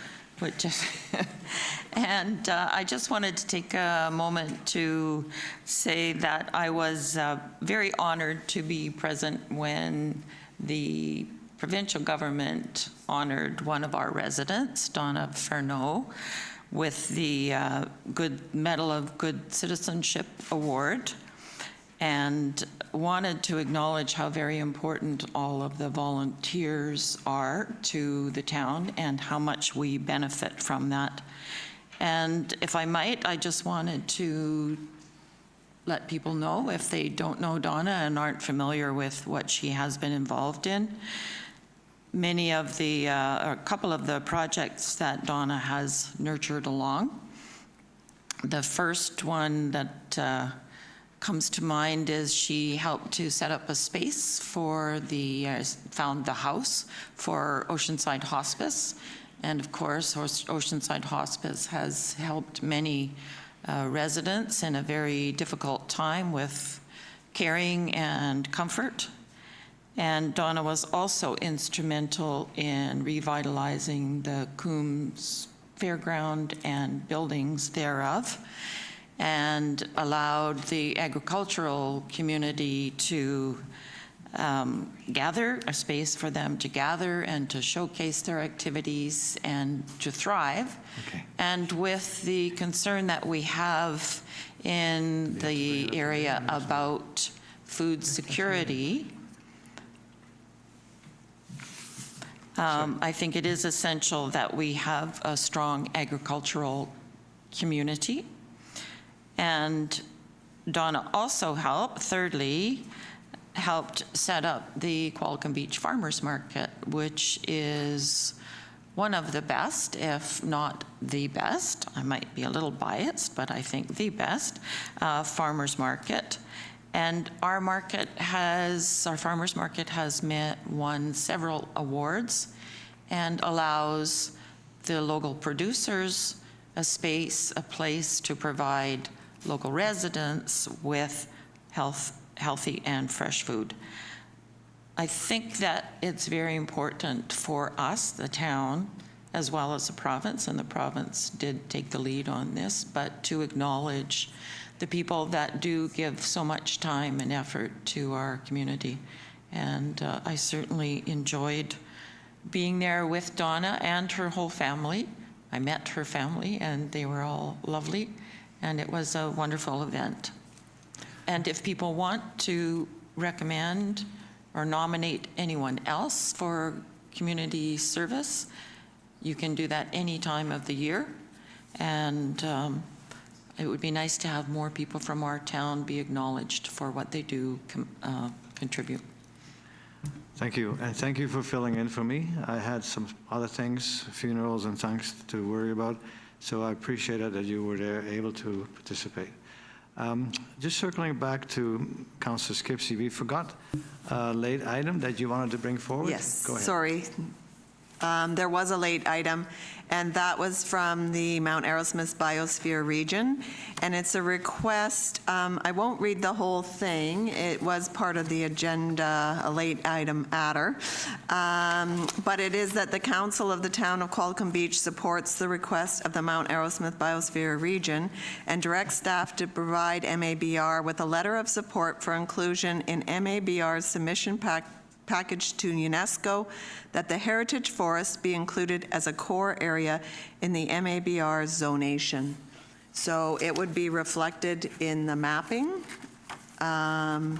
And I just wanted to take a moment to say that I was very honored to be present when the provincial government honored one of our residents, Donna Fern, with the Medal of Good Citizenship Award. and wanted to acknowledge how very important all of the volunteers are to the town and how much we benefit from that. And if I might, I just wanted to let people know, if they don't know Donna and aren't familiar with what she has been involved in, many of the, a couple of the projects that Donna has nurtured along. The first one that comes to mind is she helped to set up a space for the, found the house for Oceanside Hospice. And of course, Oceanside Hospice has helped many residents in a very difficult time with caring and comfort. And Donna was also instrumental in revitalizing the Coombs Fairground and buildings thereof, and allowed the agricultural community to gather, a space for them to gather and to showcase their activities and to thrive. Okay. And with the concern that we have in the area about food security, I think it is essential that we have a strong agricultural community. And Donna also helped, thirdly, helped set up the Qualicum Beach Farmers Market, which is one of the best, if not the best. I might be a little biased, but I think the best farmers market. And our farmers market has won several awards and allows the local producers a space, a place to provide local residents with healthy and fresh food. I think that it's very important for us, the town, as well as the province, and the province did take the lead on this, but to acknowledge the people that do give so much time and effort to our community. And I certainly enjoyed being there with Donna and her whole family. I met her family and they were all lovely, and it was a wonderful event. And if people want to recommend or nominate anyone else for community service, you can do that any time of the year. And it would be nice to have more people from our town be acknowledged for what they do contribute. Thank you, and thank you for filling in for me. I had some other things, funerals and things to worry about, so I appreciate it that you were there, able to participate. Just circling back to Councillor Skipsey, we forgot a late item that you wanted to bring forward. Yes, Go ahead. sorry. There was a late item, and that was from the Mount Arrowsmith Biosphere region, and it's a request. I won't read the whole thing. It was part of the agenda, a late item adder, but it is that the Council of the Town of Qualicum Beach supports the request of the Mount Arrowsmith Biosphere region and directs staff to provide MABR with a letter of support for inclusion in MABR's submission package to UNESCO that the heritage forest be included as a core area in the MABR zonation. So it would be reflected in the mapping. And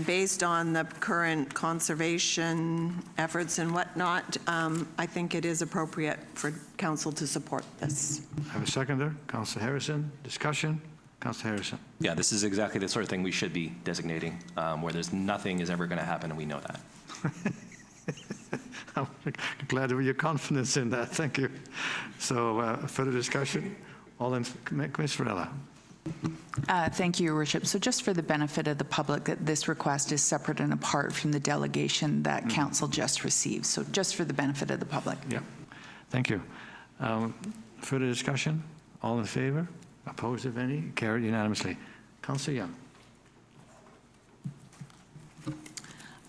based on the current conservation efforts and whatnot, I think it is appropriate for council to support this. I have a seconder, Councillor Harrison. Discussion, Councillor Harrison. Yeah, this is exactly the sort of thing we should be designating, where there's nothing is ever going to happen, and we know that. I'm glad of your confidence in that. Thank you. So further discussion? All in, Ms. Petronella. Thank you, Your Worship. So just for the benefit of the public, this request is separate and apart from the delegation that Council just received. So just for the benefit of the public. Yeah. Thank you. Further discussion? All in favor? Opposed, if any? Carried unanimously. Councillor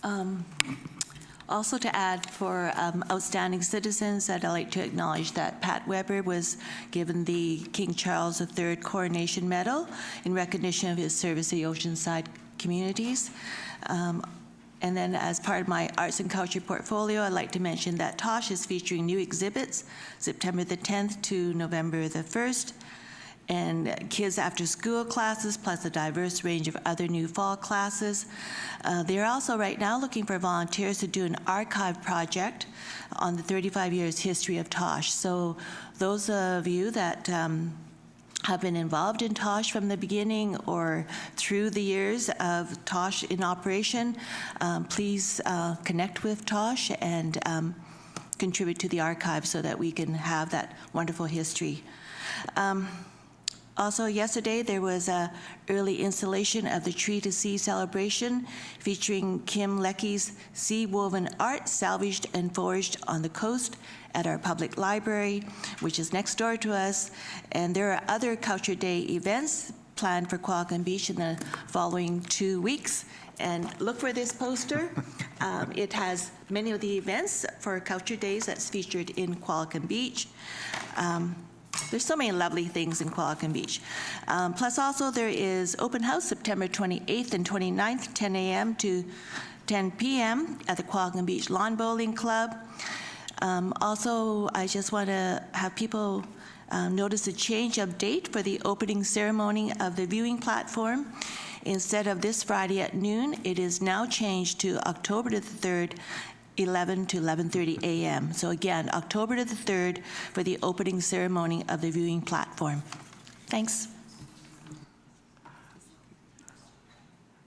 Young. Also to add for outstanding citizens, I'd like to acknowledge that Pat Weber was given the King Charles III Coronation Medal in recognition of his service to the Oceanside communities. And then as part of my arts and culture portfolio, I'd like to mention that Tosh is featuring new exhibits September the 10th to November the 1st. and kids after-school classes, plus a diverse range of other new fall classes. They're also right now looking for volunteers to do an archive project on the 35 years history of Tosh. So those of you that have been involved in Tosh from the beginning or through the years of Tosh in operation, please connect with Tosh and contribute to the archive so that we can have that wonderful history. Also, yesterday there was a early installation of the Tree to Sea celebration featuring Kim Leckie's sea woven art salvaged and forged on the coast at our public library, which is next door to us. And there are other Culture Day events planned for Qualicum Beach in the following 2 weeks. And look for this poster. It has many of the events for Culture Days that's featured in Qualicum Beach. There's so many lovely things in Qualicum Beach. Plus also there is open house September 28th and 29th, 10 a.m. to 10 p.m. at the Qualicum Beach Lawn Bowling Club. Also, I just want to have people notice a change of date for the opening ceremony of the viewing platform. Instead of this Friday at noon, it is now changed to October the 3rd, 11 to 11:30 a.m. So again, October the 3rd for the opening ceremony of the viewing platform. Thanks.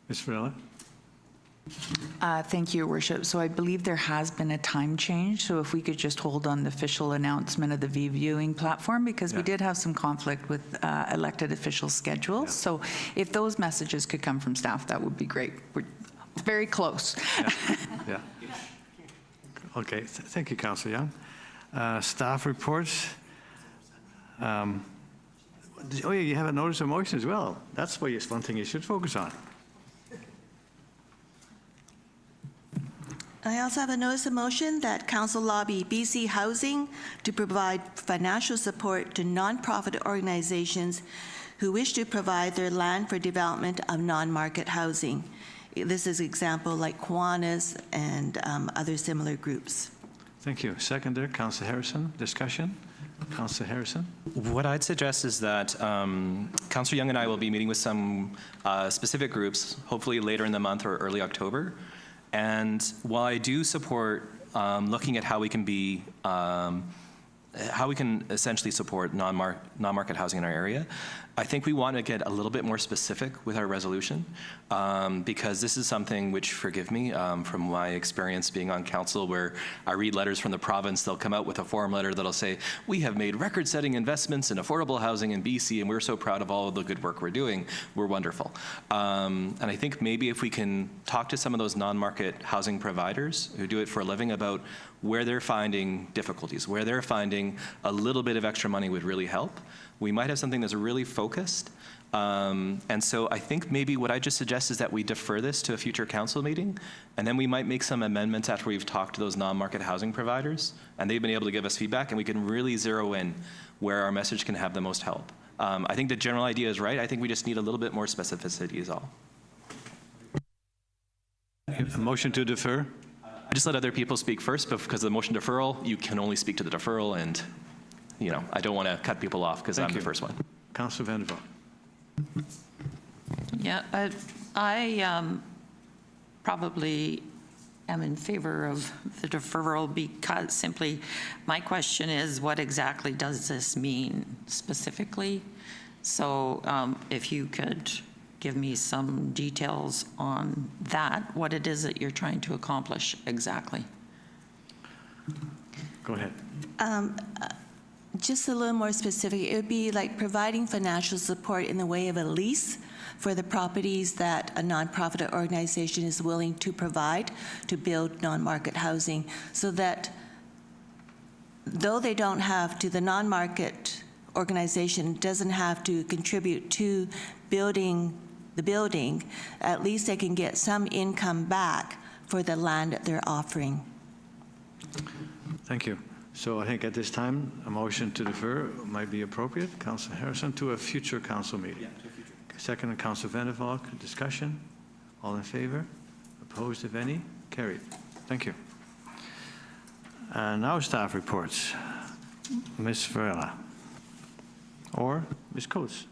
Ms. Varela? Thank you, Your Worship. So I believe there has been a time change, so if we could just hold on the official announcement of the viewing platform, because we did have some conflict with elected official schedules. So if those messages could come from staff, that would be great. We're very close. Yeah. Okay, thank you, Councillor Young. Staff reports. Oh yeah, you have a notice of motion as well. That's one thing you should focus on. I also have a notice of motion that Council lobby BC Housing to provide financial support to nonprofit organizations who wish to provide their land for development of non-market housing. This is example like Kiwanis and other similar groups. Thank you. Seconder, Councillor Harrison. Discussion? Councillor Harrison. What I'd suggest is that Councillor Young and I will be meeting with some specific groups, hopefully later in the month or early October. And while I do support looking at how we can be, how we can essentially support non-market housing in our area, I think we want to get a little bit more specific with our resolution because this is something which, forgive me, from my experience being on council where I read letters from the province, they'll come out with a form letter that'll say, we have made record-setting investments in affordable housing in BC and we're so proud of all of the good work we're doing. We're wonderful. And I think maybe if we can talk to some of those non-market housing providers who do it for a living about where they're finding difficulties, where they're finding a little bit of extra money would really help. We might have something that's really focused. And so I think maybe what I just suggest is that we defer this to a future council meeting, and then we might make some amendments after we've talked to those non-market housing providers, and they've been able to give us feedback, and we can really zero in where our message can have the most help. I think the general idea is right. I think we just need a little bit more specificity is all. A motion to defer? I just let other people speak first, but because of the motion deferral, you can only speak to the deferral, and you know, I don't want to cut people off because I'm the first one. Councillor Vander. Yeah, I probably am in favor of the deferral because simply my question is, what exactly does this mean specifically? So if you could give me some details on that, what it is that you're trying to accomplish exactly. Go ahead. Just a little more specific, it would be like providing financial support in the way of a lease for the properties that a nonprofit organization is willing to provide to build non-market housing, so that though they don't have to, the non-market organization doesn't have to contribute to building the building, at least they can get some income back for the land that they're offering. Thank you. So I think at this time, a motion to defer might be appropriate. Councillor Harrison, to a future council meeting. Yeah, to a future. Second, Councillor Vander Valk. Discussion? All in favor? Opposed, if any? Carried. Thank you. Now staff reports. Ms. Varela. or Ms. Coates?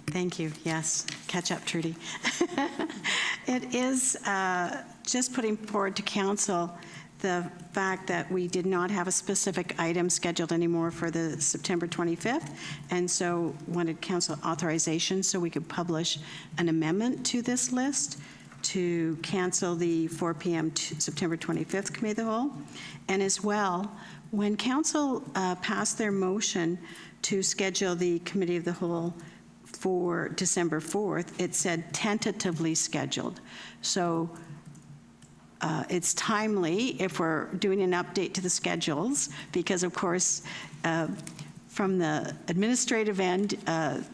Thank you. Yes, catch up, Trudy. It is just putting forward to council the fact that we did not have a specific item scheduled anymore for the September 25th, and so wanted council authorization so we could publish an amendment to this list to cancel the 4 p.m. September 25th Committee of the Whole. And as well, when council passed their motion to schedule the Committee of the Whole for December 4th, it said tentatively scheduled. So it's timely if we're doing an update to the schedules, because of course, from the administrative end,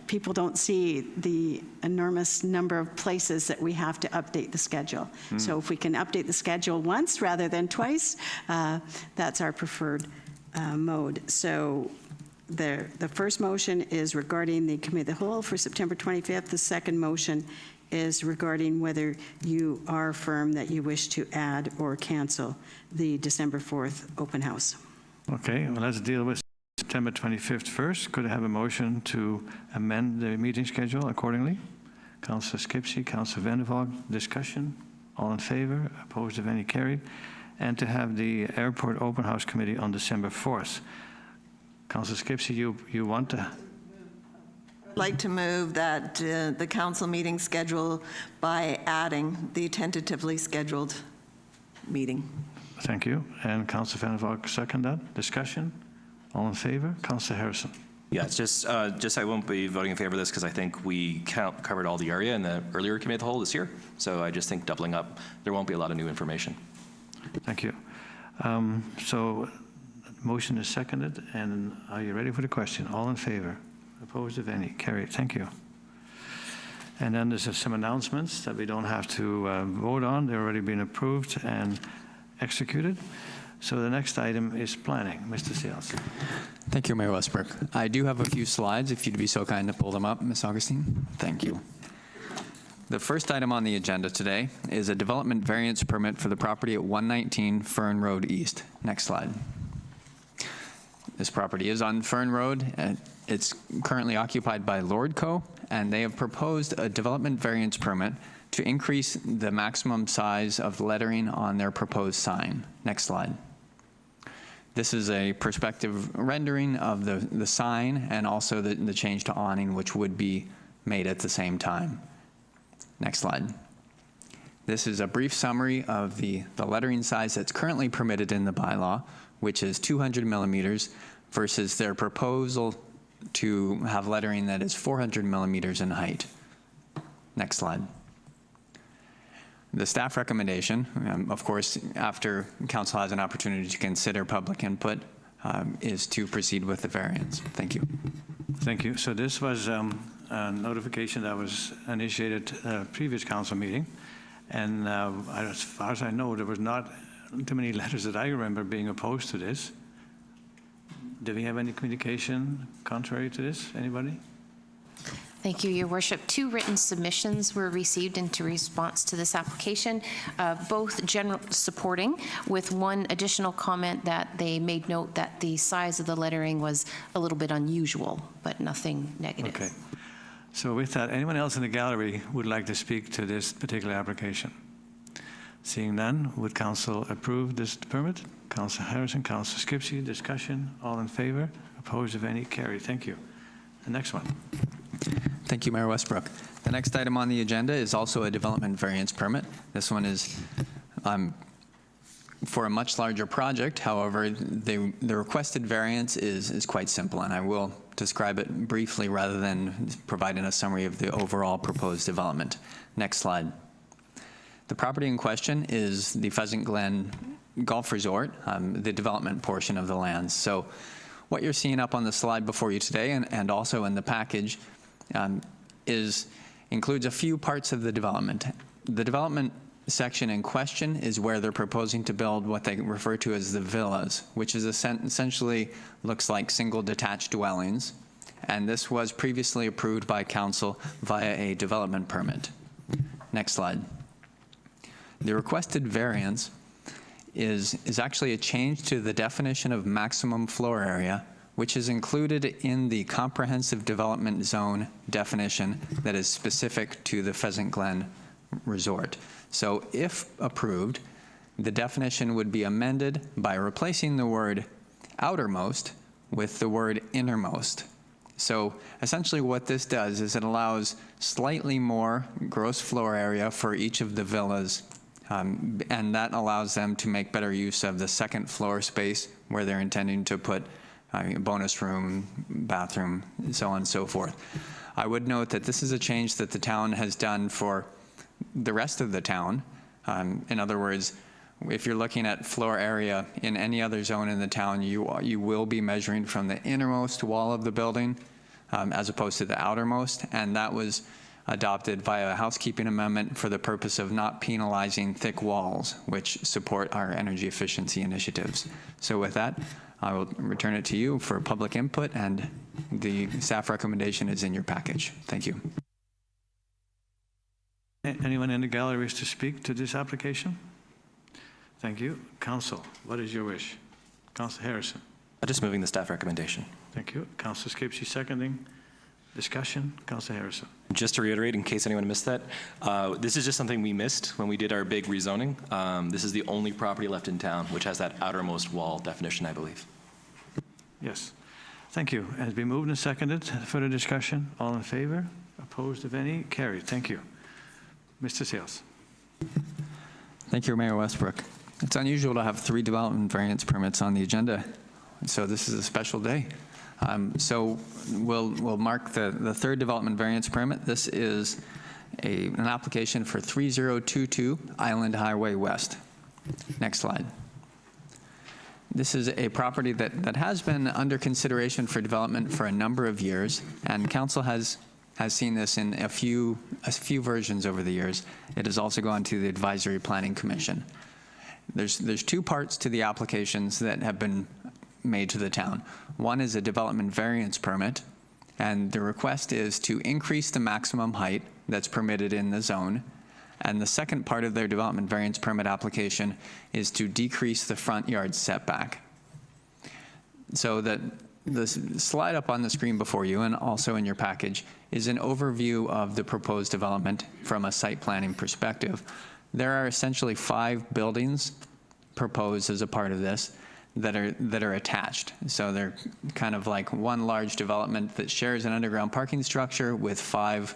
people don't see the enormous number of places that we have to update the schedule. So if we can update the schedule once rather than twice, that's our preferred mode. So the first motion is regarding the Committee of the Whole for September 25th. The second motion is regarding whether you are firm that you wish to add or cancel the December 4th open house. Okay, well, let's deal with September 25th first. Could I have a motion to amend the meeting schedule accordingly? Councillor Skipsey, Councillor Vander, discussion. All in favor? Opposed, if any, carried. And to have the Airport Open House Committee on December 4th. Councillor Skipsey, you want to? I'd like to move that the council meeting schedule by adding the tentatively scheduled meeting. Thank you. And Councillor Vander, second that. Discussion. All in favor? Councillor Harrison. Yeah, it's just I won't be voting in favor of this because I think we covered all the area in the earlier Committee of the Whole this year. So I just think doubling up, there won't be a lot of new information. Thank you. So motion is seconded, and are you ready for the question? All in favor? Opposed, if any? Carried. Thank you. And then there's some announcements that we don't have to vote on. They've already been approved and executed. So the next item is planning. Mr. Sales. Thank you, Mayor Westbrook. I do have a few slides, if you'd be so kind to pull them up, Ms. Augustine. Thank you. The first item on the agenda today is a development variance permit for the property at 119 Fern Road East. Next slide. This property is on Fern Road. It's currently occupied by Lordco, and they have proposed a development variance permit to increase the maximum size of lettering on their proposed sign. Next slide. This is a perspective rendering of the sign and also the change to awning, which would be made at the same time. Next slide. This is a brief summary of the lettering size that's currently permitted in the bylaw, which is 200 millimeters versus their proposal to have lettering that is 400 millimeters in height. Next slide. The staff recommendation, of course, after council has an opportunity to consider public input, is to proceed with the variance. Thank you. Thank you. So this was a notification that was initiated at a previous council meeting. And as far as I know, there was not too many letters that I remember being opposed to this. Do we have any communication contrary to this? Anybody? Thank you, Your Worship. 2 written submissions were received into response to this application, both general supporting, with one additional comment that they made note that the size of the lettering was a little bit unusual, but nothing negative. Okay. So with that, anyone else in the gallery would like to speak to this particular application? Seeing none, would council approve this permit? Councillor Harrison, Councillor Skipsey, discussion, all in favor? Opposed, if any? Carried. Thank you. The next one. Thank you, Mayor Westbrook. The next item on the agenda is also a development variance permit. This one is for a much larger project. However, the requested variance is quite simple, and I will describe it briefly rather than providing a summary of the overall proposed development. Next slide. The property in question is the Pheasant Glen Golf Resort, the development portion of the lands. So what you're seeing up on the slide before you today and also in the package includes a few parts of the development. The development section in question is where they're proposing to build what they refer to as the villas, which is essentially looks like single detached dwellings. And this was previously approved by council via a development permit. Next slide. The requested variance is actually a change to the definition of maximum floor area, which is included in the comprehensive development zone definition that is specific to the Pheasant Glen resort. So if approved, the definition would be amended by replacing the word outermost with the word innermost. So essentially what this does is it allows slightly more gross floor area for each of the villas, and that allows them to make better use of the second floor space where they're intending to put a bonus room, bathroom, so on and so forth. I would note that this is a change that the town has done for the rest of the town. In other words, if you're looking at floor area in any other zone in the town, you will be measuring from the innermost wall of the building as opposed to the outermost, and that was adopted via a housekeeping amendment for the purpose of not penalizing thick walls, which support our energy efficiency initiatives. So with that, I will return it to you for public input, and the staff recommendation is in your package. Thank you. Anyone in the gallery wish to speak to this application? Thank you. Council, what is your wish? Councillor Harrison. Just moving the staff recommendation. Thank you. Councillor Skipsey seconding. Discussion. Councillor Harrison. Just to reiterate, in case anyone missed that, this is just something we missed when we did our big rezoning. This is the only property left in town which has that outermost wall definition, I believe. Yes. Thank you. Has been moved and seconded. Further discussion? All in favor? Opposed, if any? Carried. Thank you. Mr. Sales. Thank you, Mayor Westbrook. It's unusual to have 3 development variance permits on the agenda, so this is a special day. So we'll mark the 3rd development variance permit. This is an application for 3022 Island Highway West. Next slide. This is a property that has been under consideration for development for a number of years, and council has seen this in a few versions over the years. It has also gone to the Advisory Planning Commission. There's 2 parts to the applications that have been made to the town. One is a development variance permit, and the request is to increase the maximum height that's permitted in the zone. And the second part of their development variance permit application is to decrease the front yard setback. So the slide up on the screen before you, and also in your package, is an overview of the proposed development from a site planning perspective. There are essentially 5 buildings proposed as a part of this that are attached. So they're kind of like one large development that shares an underground parking structure with 5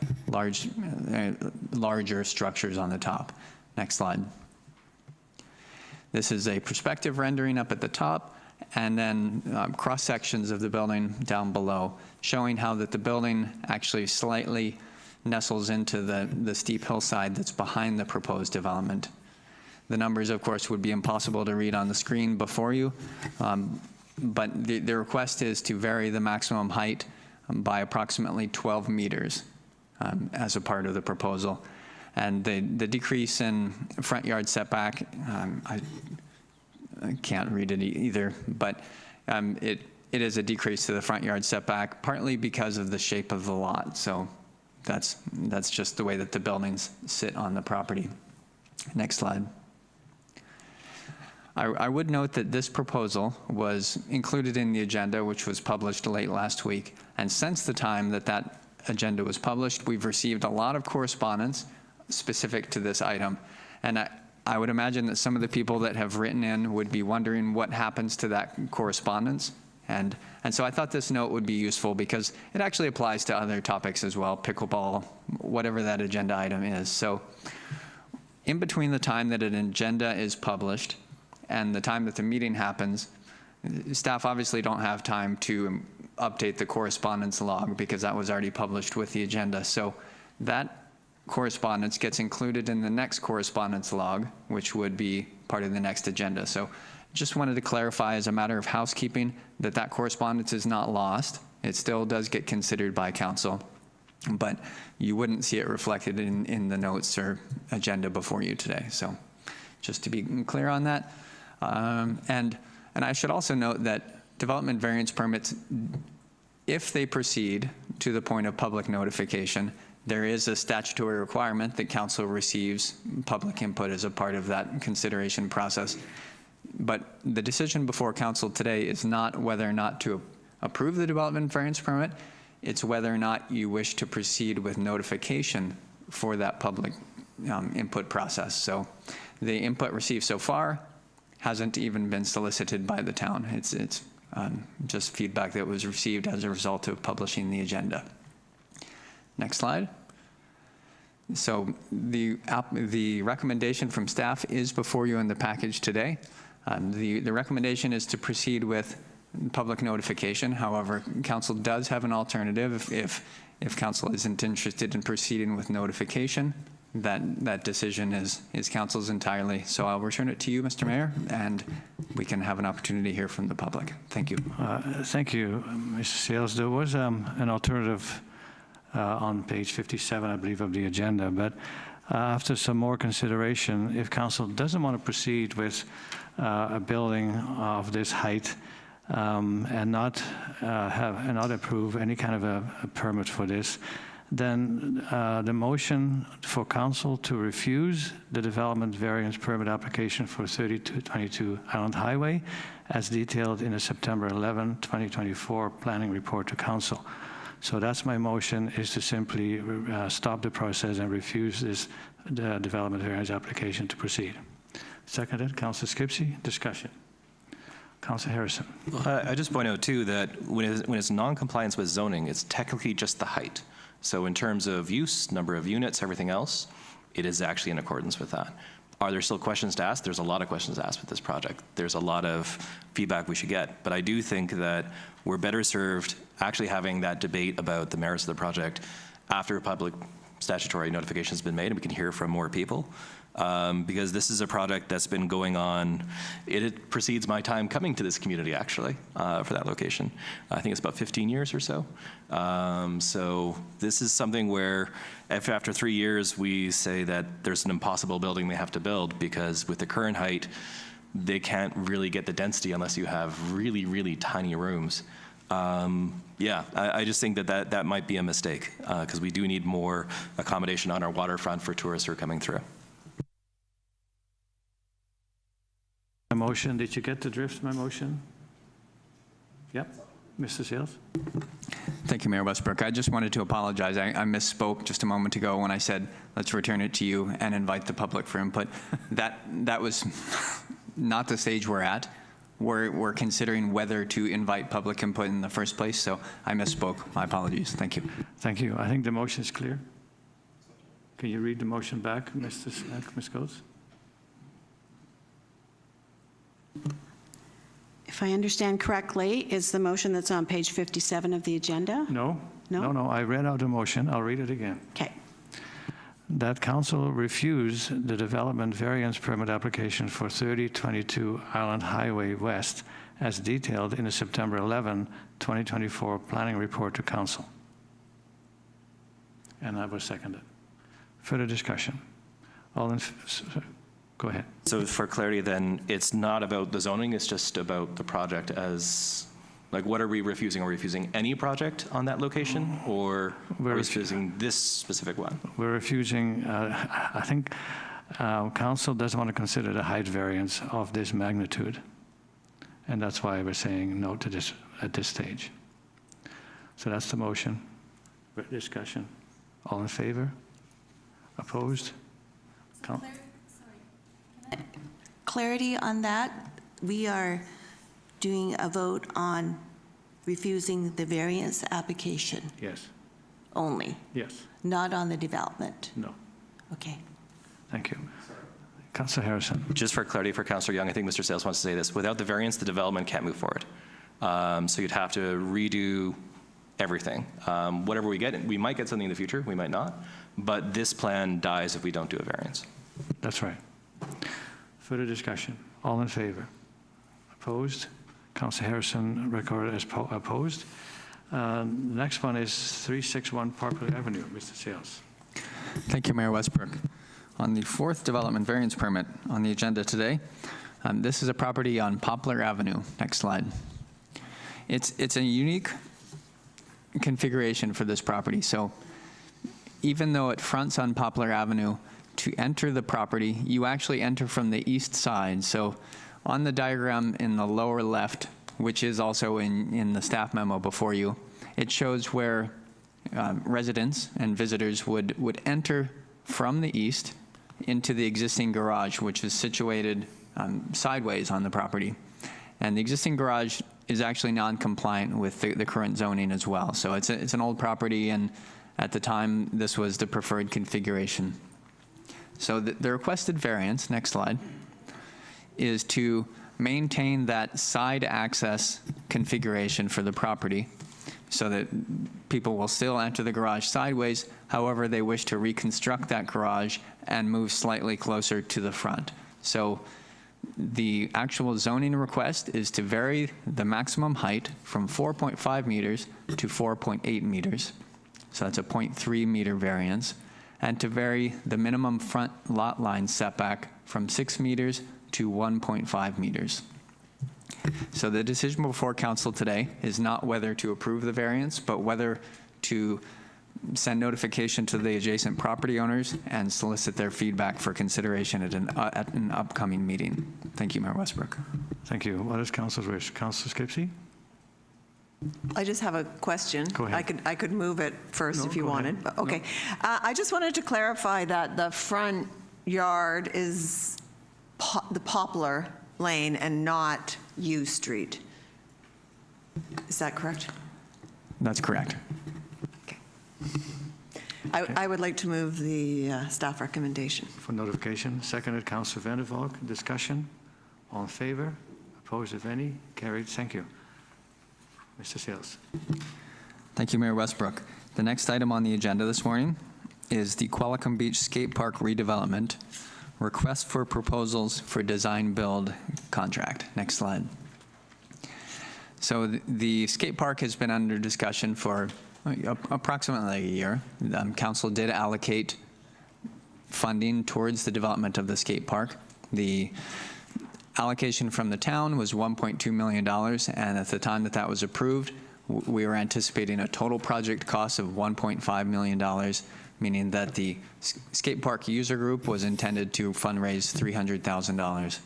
larger structures on the top. Next slide. This is a perspective rendering up at the top, and then cross sections of the building down below, showing how that the building actually slightly nestles into the steep hillside that's behind the proposed development. The numbers, of course, would be impossible to read on the screen before you, but the request is to vary the maximum height by approximately 12 meters as a part of the proposal. And the decrease in front yard setback, I can't read it either, but it is a decrease to the front yard setback, partly because of the shape of the lot. So that's just the way that the buildings sit on the property. Next slide. I would note that this proposal was included in the agenda, which was published late last week. And since the time that agenda was published, we've received a lot of correspondence specific to this item. And I would imagine that some of the people that have written in would be wondering what happens to that correspondence. And so I thought this note would be useful because it actually applies to other topics as well, pickleball, whatever that agenda item is. So in between the time that an agenda is published and the time that the meeting happens, staff obviously don't have time to update the correspondence log because that was already published with the agenda. So that correspondence gets included in the next correspondence log, which would be part of the next agenda. So just wanted to clarify as a matter of housekeeping that correspondence is not lost. It still does get considered by council, but you wouldn't see it reflected in the notes or agenda before you today. So just to be clear on that. And I should also note that development variance permits, if they proceed to the point of public notification, There is a statutory requirement that council receives public input as a part of that consideration process. But the decision before council today is not whether or not to approve the development variance permit. It's whether or not you wish to proceed with notification for that public input process. So the input received so far hasn't even been solicited by the town. It's just feedback that was received as a result of publishing the agenda. Next slide. So the recommendation from staff is before you in the package today. The recommendation is to proceed with public notification. However, council does have an alternative. If council isn't interested in proceeding with notification, that decision is council's entirely. So I'll return it to you, Mr. Mayor, and we can have an opportunity to hear from the public. Thank you. Thank you, Mr. Sales. There was an alternative on page 57, I believe, of the agenda, but after some more consideration, if council doesn't want to proceed with a building of this height and not approve any kind of a permit for this, then the motion for council to refuse the development variance permit application for 3222 Island Highway as detailed in the September 11, 2024 planning report to council. So that's my motion, is to simply stop the process and refuse this development variance application to proceed. Seconded, Councillor Skipsey. Discussion. Councillor Harrison. I just point out too that when it's non-compliance with zoning, it's technically just the height. So in terms of use, number of units, everything else, it is actually in accordance with that. Are there still questions to ask? There's a lot of questions to ask with this project. There's a lot of feedback we should get. But I do think that we're better served actually having that debate about the merits of the project after public statutory notification has been made and we can hear from more people. Because this is a project that's been going on, it precedes my time coming to this community actually, for that location. I think it's about 15 years or so. So this is something where if after 3 years we say that there's an impossible building they have to build because with the current height, they can't really get the density unless you have really, really tiny rooms. Yeah, I just think that might be a mistake because we do need more accommodation on our waterfront for tourists who are coming through. Motion. Did you get the drift of my motion? Yep. Mr. Sales? Thank you, Mayor Westbrook. I just wanted to apologize. I misspoke just a moment ago when I said, let's return it to you and invite the public for input. That was not the stage we're at. We're considering whether to invite public input in the first place, so I misspoke. My apologies. Thank you. Thank you. I think the motion is clear. Can you read the motion back, Ms. Coates? If I understand correctly, is the motion that's on page 57 of the agenda? No. No? No, I read out the motion. I'll read it again. Okay. That council refuse the development variance permit application for 3022 Island Highway West as detailed in the September 11, 2024 planning report to council. And that was seconded. Further discussion. Go ahead. So for clarity then, it's not about the zoning, it's just about the project as, like what are we refusing? Are we refusing any project on that location or are we refusing this specific one? We're refusing, I think council doesn't want to consider the height variance of this magnitude. And that's why we're saying no to this at this stage. So that's the motion. Discussion. All in favor? Opposed? Clarity on that, we are doing a vote on refusing the variance application Yes. only, Yes. not on the development. No. Okay. Thank you. Councillor Harrison. Just for clarity for Councillor Young, I think Mr. Sales wants to say this. Without the variance, the development can't move forward. So you'd have to redo everything. Whatever we get, we might get something in the future, we might not, but this plan dies if we don't do a variance. That's right. Further discussion. All in favor? Opposed? Councillor Harrison recorded as opposed. Next one is 361 Poplar Avenue. Mr. Sales. Thank you, Mayor Westbrook. On the fourth development variance permit on the agenda today, this is a property on Poplar Avenue. Next slide. It's a unique configuration for this property. So even though it fronts on Poplar Avenue, to enter the property, you actually enter from the east side. So on the diagram in the lower left, which is also in the staff memo before you, it shows where residents and visitors would enter from the east into the existing garage, which is situated sideways on the property. And the existing garage is actually non-compliant with the current zoning as well. So it's an old property, and at the time, this was the preferred configuration. So the requested variance, next slide, is to maintain that side access configuration for the property so that people will still enter the garage sideways. However, they wish to reconstruct that garage and move slightly closer to the front. So the actual zoning request is to vary the maximum height from 4.5 meters to 4.8 meters. So that's a 0.3 meter variance. And to vary the minimum front lot line setback from 6 meters to 1.5 meters. So the decision before council today is not whether to approve the variance, but whether to send notification to the adjacent property owners and solicit their feedback for consideration at an upcoming meeting. Thank you, Mayor Westbrook. Thank you. What is council's wish? Councillor Skipsey? I just have a question. Go ahead. I could move it first No, if you go wanted. ahead. But okay. I just wanted to clarify that the front yard is the Poplar Lane and not U Street. Is that correct? That's correct. Okay. I would like to move the staff recommendation. For notification, seconded, Councillor Vander, Valk. Discussion? All in favor? Opposed, if any? Carried. Thank you. Mr. Sales. Thank you, Mayor Westbrook. The next item on the agenda this morning is the Qualicum Beach Skate Park redevelopment. Request for proposals for design build contract. Next slide. So the skate park has been under discussion for approximately a year. Council did allocate funding towards the development of the skate park. The allocation from the town was $1.2 million, and at the time that was approved, we were anticipating a total project cost of $1.5 million, meaning that the skate park user group was intended to fundraise $300,000.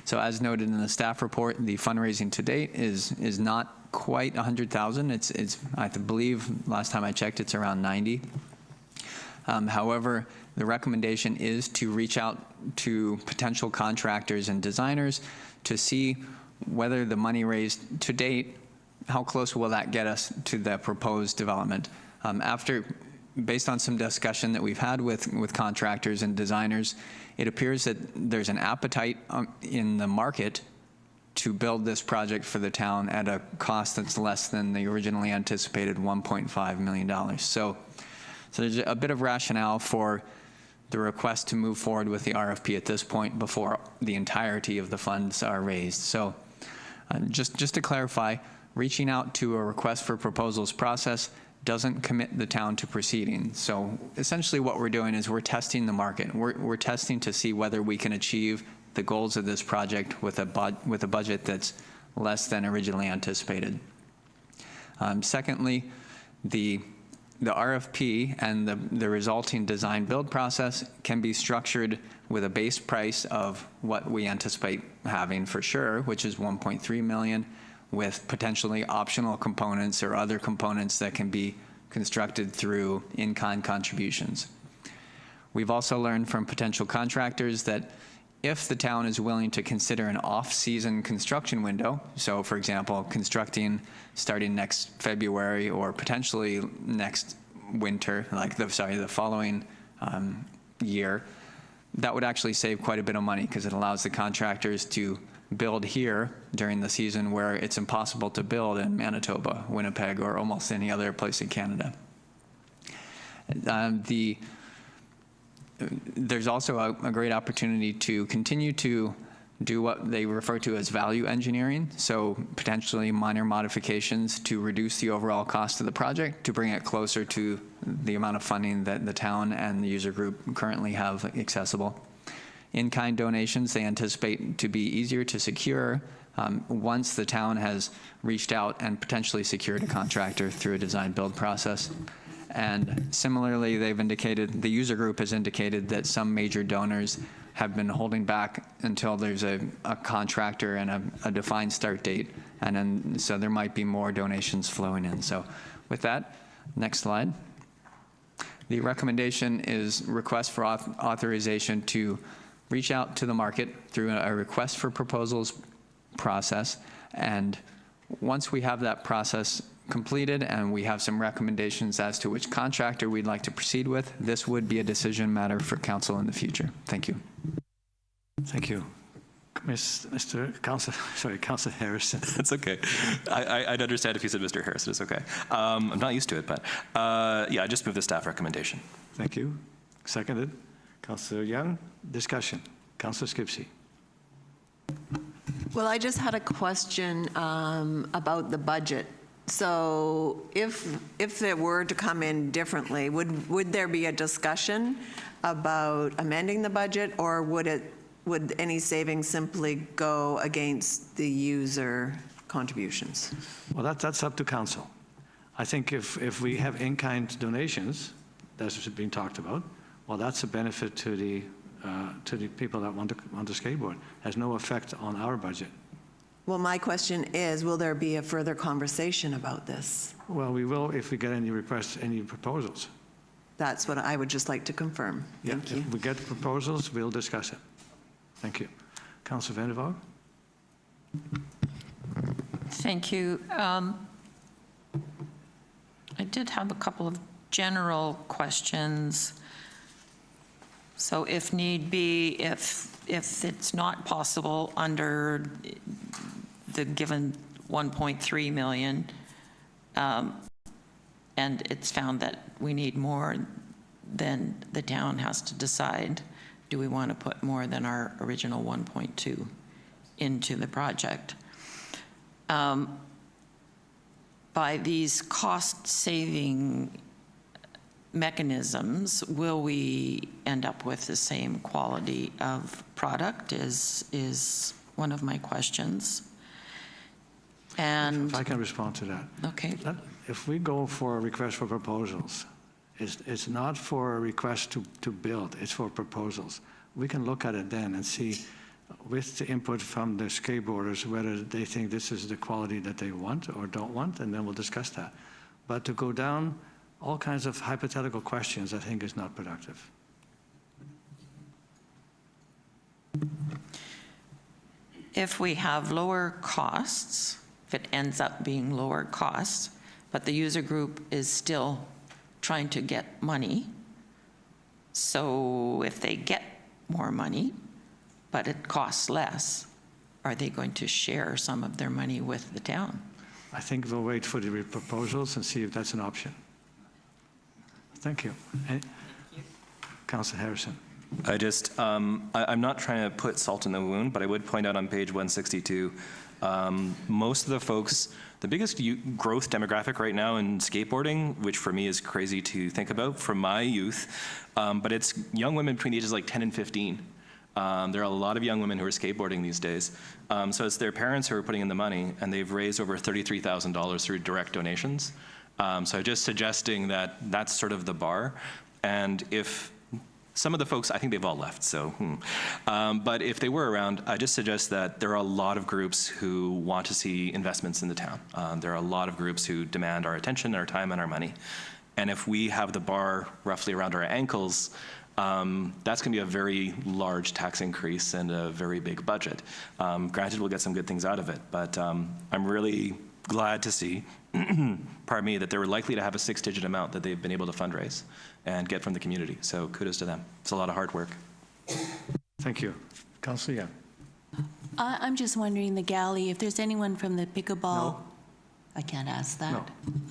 So as noted in the staff report, the fundraising to date is not quite 100,000. It's I believe last time I checked, it's around 90. However, the recommendation is to reach out to potential contractors and designers to see whether the money raised to date, how close will that get us to the proposed development. Based on some discussion that we've had with contractors and designers, it appears that there's an appetite in the market to build this project for the town at a cost that's less than the originally anticipated $1.5 million. So there's a bit of rationale for the request to move forward with the RFP at this point before the entirety of the funds are raised. So just to clarify, reaching out to a request for proposals process doesn't commit the town to proceeding. So essentially what we're doing is we're testing the market. We're testing to see whether we can achieve the goals of this project with a budget that's less than originally anticipated. Secondly, the RFP and the resulting design build process can be structured with a base price of what we anticipate having for sure, which is $1.3 million, with potentially optional components or other components that can be constructed through in-kind contributions. We've also learned from potential contractors that if the town is willing to consider an off-season construction window, so for example, constructing starting next February or potentially next winter, like the following year, that would actually save quite a bit of money because it allows the contractors to build here during the season where it's impossible to build in Manitoba, Winnipeg, or almost any other place in Canada. There's also a great opportunity to continue to do what they refer to as value engineering, so potentially minor modifications to reduce the overall cost of the project to bring it closer to the amount of funding that the town and the user group currently have accessible. In-kind donations they anticipate to be easier to secure once the town has reached out and potentially secured a contractor through a design build process. And similarly, they've indicated, the user group has indicated that some major donors have been holding back until there's a contractor and a defined start date. And then, so there might be more donations flowing in. So with that, next slide. The recommendation is request for authorization to reach out to the market through a request for proposals process. And once we have that process completed and we have some recommendations as to which contractor we'd like to proceed with, this would be a decision matter for council in the future. Thank you. Thank you. Councillor Harrison. It's okay. I'd understand if you said Mr. Harrison. It's okay. I'm not used to it, but yeah, I just moved the staff recommendation. Thank you. Seconded. Councillor Young. Discussion. Councillor Skipsey. Well, I just had a question about the budget. So if it were to come in differently, would there be a discussion about amending the budget, or would any savings simply go against the user contributions? Well, that's up to council. I think if we have in-kind donations, that's been talked about, well, that's a benefit to the people that want to skateboard. Has no effect on our budget. Well, my question is, will there be a further conversation about this? Well, we will if we get any requests, any proposals. That's what I would just like to confirm. Thank you. If we get proposals, we'll discuss it. Thank you. Councillor Vander Valk. Thank you. I did have a couple of general questions. So if need be, if it's not possible under the given 1.3 million, and it's found that we need more, then the town has to decide, do we want to put more than our original 1.2 into the project? By these cost-saving mechanisms, will we end up with the same quality of product is one of my questions. And If I can respond to that. okay. If we go for a request for proposals, it's not for a request to build, it's for proposals. We can look at it then and see, with the input from the skateboarders, whether they think this is the quality that they want or don't want, and then we'll discuss that. But to go down all kinds of hypothetical questions, I think is not productive. If we have lower costs, if it ends up being lower costs, but the user group is still trying to get money, so if they get more money, but it costs less, are they going to share some of their money with the town? I think we'll wait for the proposals and see if that's an option. Thank you. Councillor Harrison. I just, I'm not trying to put salt in the wound, but I would point out on page 162, most of the folks, the biggest growth demographic right now in skateboarding, which for me is crazy to think about from my youth, but it's young women between the ages like 10 and 15. There are a lot of young women who are skateboarding these days. So it's their parents who are putting in the money, and they've raised over $33,000 through direct donations. So just suggesting that that's sort of the bar. And if some of the folks, I think they've all left, so, but if they were around, I just suggest that there are a lot of groups who want to see investments in the town. There are a lot of groups who demand our attention, our time, and our money. And if we have the bar roughly around our ankles, that's going to be a very large tax increase and a very big budget. Granted, we'll get some good things out of it, but I'm really glad to see, pardon me, that they were likely to have a 6-digit amount that they've been able to fundraise and get from the community. So kudos to them. It's a lot of hard work. Thank you. Councillor Young. I'm just wondering, the galley, if there's anyone from the pickleball. No. I can't ask that. No.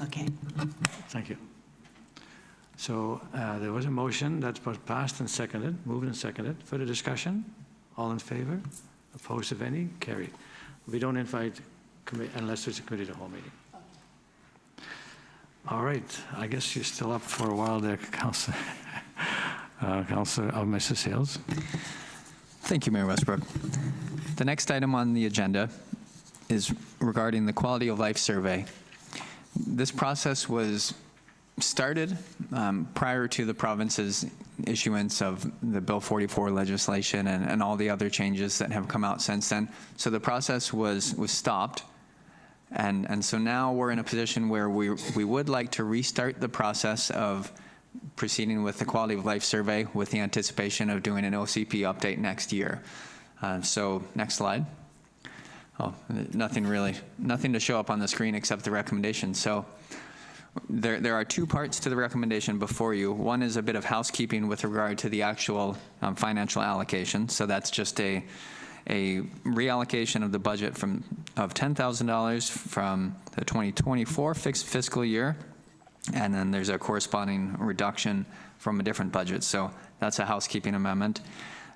Okay. Thank you. So there was a motion that was passed and seconded, moved and seconded. Further discussion? All in favor? Opposed, if any? Carried. We don't invite unless there's a committee of the whole meeting. All right. I guess you're still up for a while there, Councillor. Councillor Mr. Sales. Thank you, Mayor Westbrook. The next item on the agenda is regarding the Quality of Life Survey. This process was started prior to the province's issuance of the Bill 44 legislation and all the other changes that have come out since then. So the process was stopped. And so now we're in a position where we would like to restart the process of proceeding with the quality of life survey with the anticipation of doing an OCP update next year. So next slide. Oh, nothing to show up on the screen except the recommendation. So there are two parts to the recommendation before you. One is a bit of housekeeping with regard to the actual financial allocation. So that's just a reallocation of the budget of $10,000 from the 2024 fixed fiscal year, and then there's a corresponding reduction from a different budget. So that's a housekeeping amendment.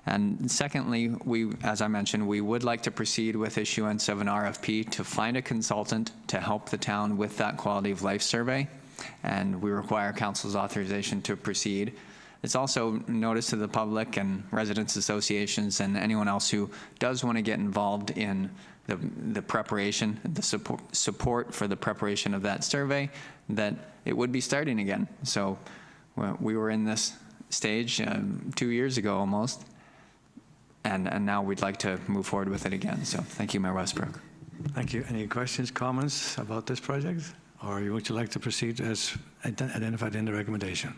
And secondly, as I mentioned, we would like to proceed with issuance of an RFP to find a consultant to help the town with that quality of life survey, and we require council's authorization to proceed. It's also notice to the public and residents associations and anyone else who does want to get involved in the preparation, the support for the preparation of that survey, that it would be starting again. So we were in this stage 2 years ago almost, and now we'd like to move forward with it again. So thank you, Mayor Westbrook. Thank you. Any questions, comments about this project? Or would you like to proceed as identified in the recommendation?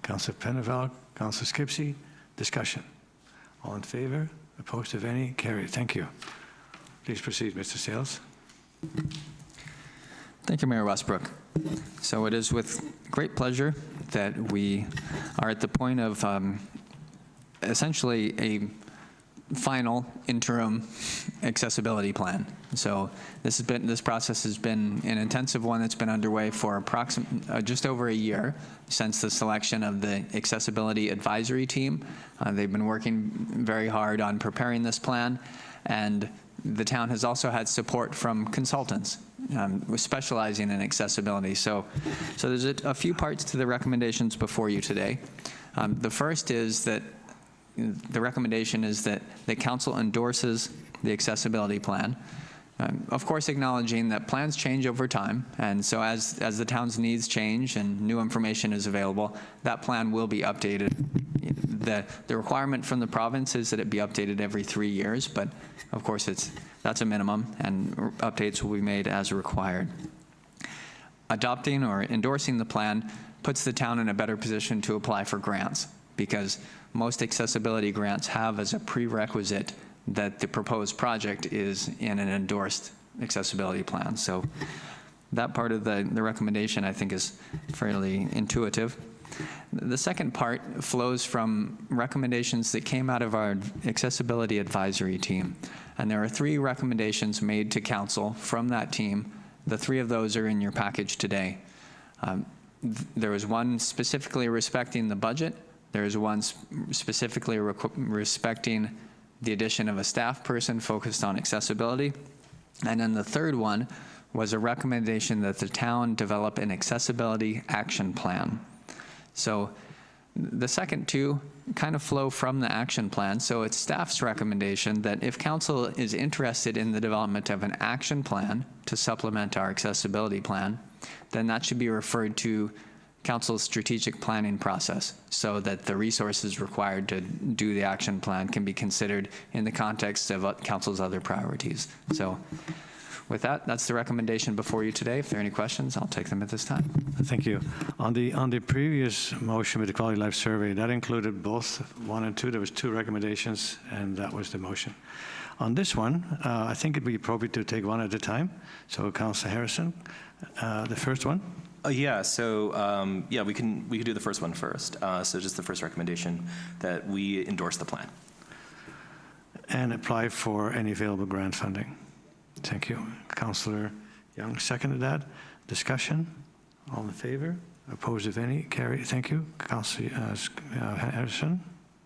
Councillor Petronella, Councillor Skipsey, discussion. All in favor? Opposed, if any? Carried. Thank you. Please proceed, Mr. Sales. Thank you, Mayor Westbrook. So it is with great pleasure that we are at the point of essentially a final interim accessibility plan. So this process has been an intensive one that's been underway for just over a year since the selection of the accessibility advisory team. They've been working very hard on preparing this plan, and the town has also had support from consultants specializing in accessibility. So there's a few parts to the recommendations before you today. The first is that the recommendation is that the council endorses the accessibility plan. Of course, acknowledging that plans change over time, and so as the town's needs change and new information is available, that plan will be updated. The requirement from the province is that it be updated every 3 years, but of course that's a minimum, and updates will be made as required. Adopting or endorsing the plan puts the town in a better position to apply for grants, because most accessibility grants have as a prerequisite that the proposed project is in an endorsed accessibility plan. So that part of the recommendation, I think, is fairly intuitive. The second part flows from recommendations that came out of our accessibility advisory team. And there are 3 recommendations made to council from that team. The 3 of those are in your package today. There was one specifically respecting the budget. There is one specifically respecting the addition of a staff person focused on accessibility. And then the third one was a recommendation that the town develop an accessibility action plan. So the second 2 kind of flow from the action plan. So it's staff's recommendation that if council is interested in the development of an action plan to supplement our accessibility plan, then that should be referred to council's strategic planning process, so that the resources required to do the action plan can be considered in the context of council's other priorities. So with that, that's the recommendation before you today. If there are any questions, I'll take them at this time. Thank you. On the previous motion with the quality life survey, that included both 1 and 2. There was 2 recommendations, and that was the motion. On this one, I think it'd be appropriate to take one at a time. So, Councillor Harrison, the first one. Yeah, so we can do the first one first. So just the first recommendation that we endorse the plan. And apply for any available grant funding. Thank you. Councillor Young seconded that. Discussion? All in favor? Opposed, if any? Carried. Thank you. Councillor Harrison?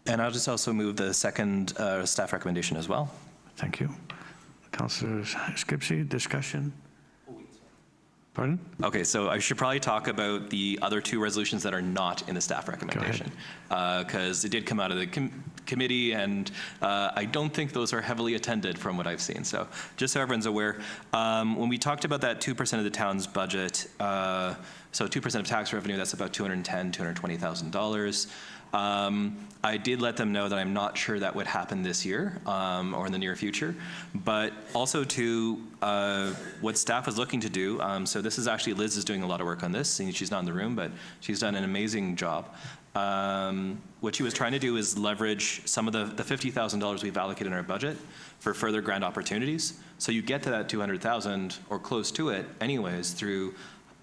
And I'll just also move the second staff recommendation as well. Thank you. Councillor Skipsey, discussion? Pardon? Okay, so I should probably talk about the other 2 resolutions that are not in the staff recommendation, because it did come out of the committee, and I don't think those are heavily attended from what I've seen. So just so everyone's aware, when we talked about that 2% of the town's budget, so 2% of tax revenue, that's about $210,000, $220,000. I did let them know that I'm not sure that would happen this year or in the near future, but also to what staff is looking to do. So this is actually, Liz is doing a lot of work on this, and she's not in the room, but she's done an amazing job. What she was trying to do is leverage some of the $50,000 we've allocated in our budget for further grant opportunities. So you get to that 200,000 or close to it anyways through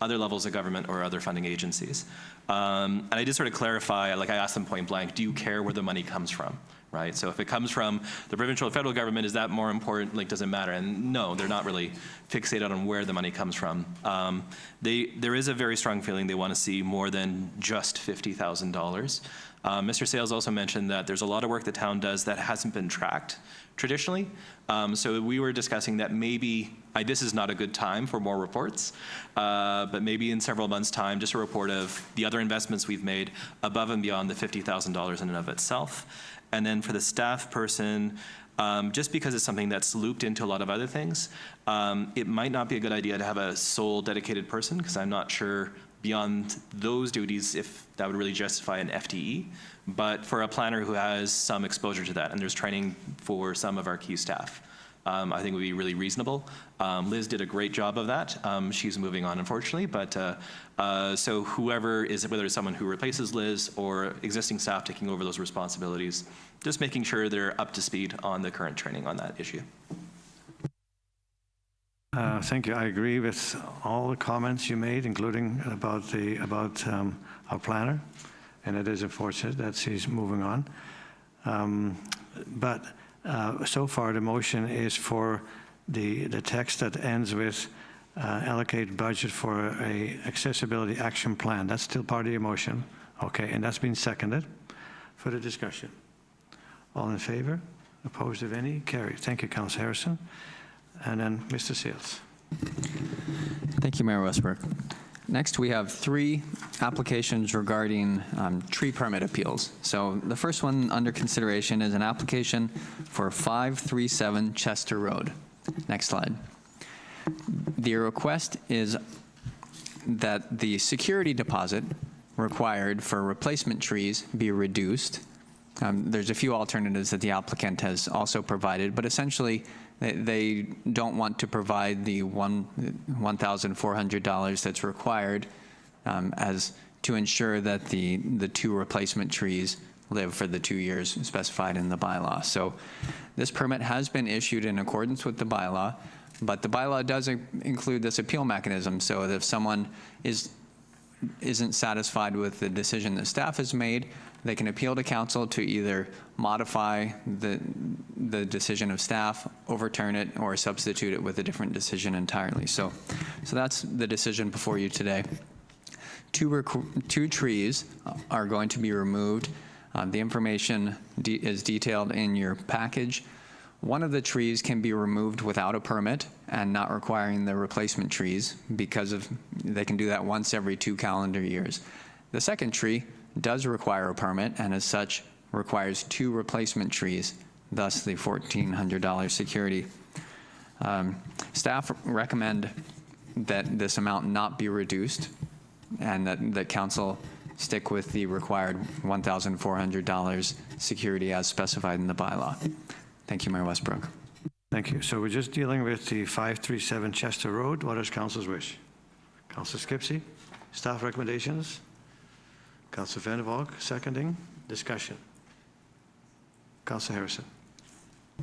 other levels of government or other funding agencies. And I did sort of clarify, like I asked them point blank, do you care where the money comes from, right? So if it comes from the provincial or federal government, is that more important? Like, does it matter? And no, they're not really fixated on where the money comes from. There is a very strong feeling they want to see more than just $50,000. Mr. Sales also mentioned that there's a lot of work the town does that hasn't been tracked traditionally. So we were discussing that maybe, this is not a good time for more reports, but maybe in several months' time, just a report of the other investments we've made above and beyond the $50,000 in and of itself. And then for the staff person, just because it's something that's looped into a lot of other things, it might not be a good idea to have a sole dedicated person, because I'm not sure beyond those duties if that would really justify an FTE. But for a planner who has some exposure to that, and there's training for some of our key staff, I think it would be really reasonable. Liz did a great job of that. She's moving on, unfortunately, but so whoever is, whether it's someone who replaces Liz or existing staff taking over those responsibilities, just making sure they're up to speed on the current training on that issue. Thank you. I agree with all the comments you made, including about our planner, and it is unfortunate that she's moving on. But so far, the motion is for the text that ends with allocate budget for a accessibility action plan. That's still part of your motion. Okay, and that's been seconded. Further discussion. All in favor? Opposed, if any? Carried. Thank you, Councillor Harrison. And then Mr. Sales. Thank you, Mayor Westbrook. Next, we have 3 applications regarding tree permit appeals. So the first one under consideration is an application for 537 Chester Road. Next slide. The request is that the security deposit required for replacement trees be reduced. There's a few alternatives that the applicant has also provided, but essentially they don't want to provide the $1,400 that's required as to ensure that the 2 replacement trees live for the 2 years specified in the bylaw. So this permit has been issued in accordance with the bylaw, but the bylaw does include this appeal mechanism. So if someone isn't satisfied with the decision that staff has made, they can appeal to council to either modify the decision of staff, overturn it, or substitute it with a different decision entirely. So that's the decision before you today. 2 trees are going to be removed. The information is detailed in your package. One of the trees can be removed without a permit and not requiring the replacement trees because they can do that once every 2 calendar years. The second tree does require a permit and as such requires 2 replacement trees, thus the $1,400 security. Staff recommend that this amount not be reduced and that council stick with the required $1,400 security as specified in the bylaw. Thank you, Mayor Westbrook. Thank you. So we're just dealing with the 537 Chester Road. What is council's wish? Councillor Skipsey, staff recommendations? Councillor Vander, Valk, seconding. Discussion. Councillor Harrison.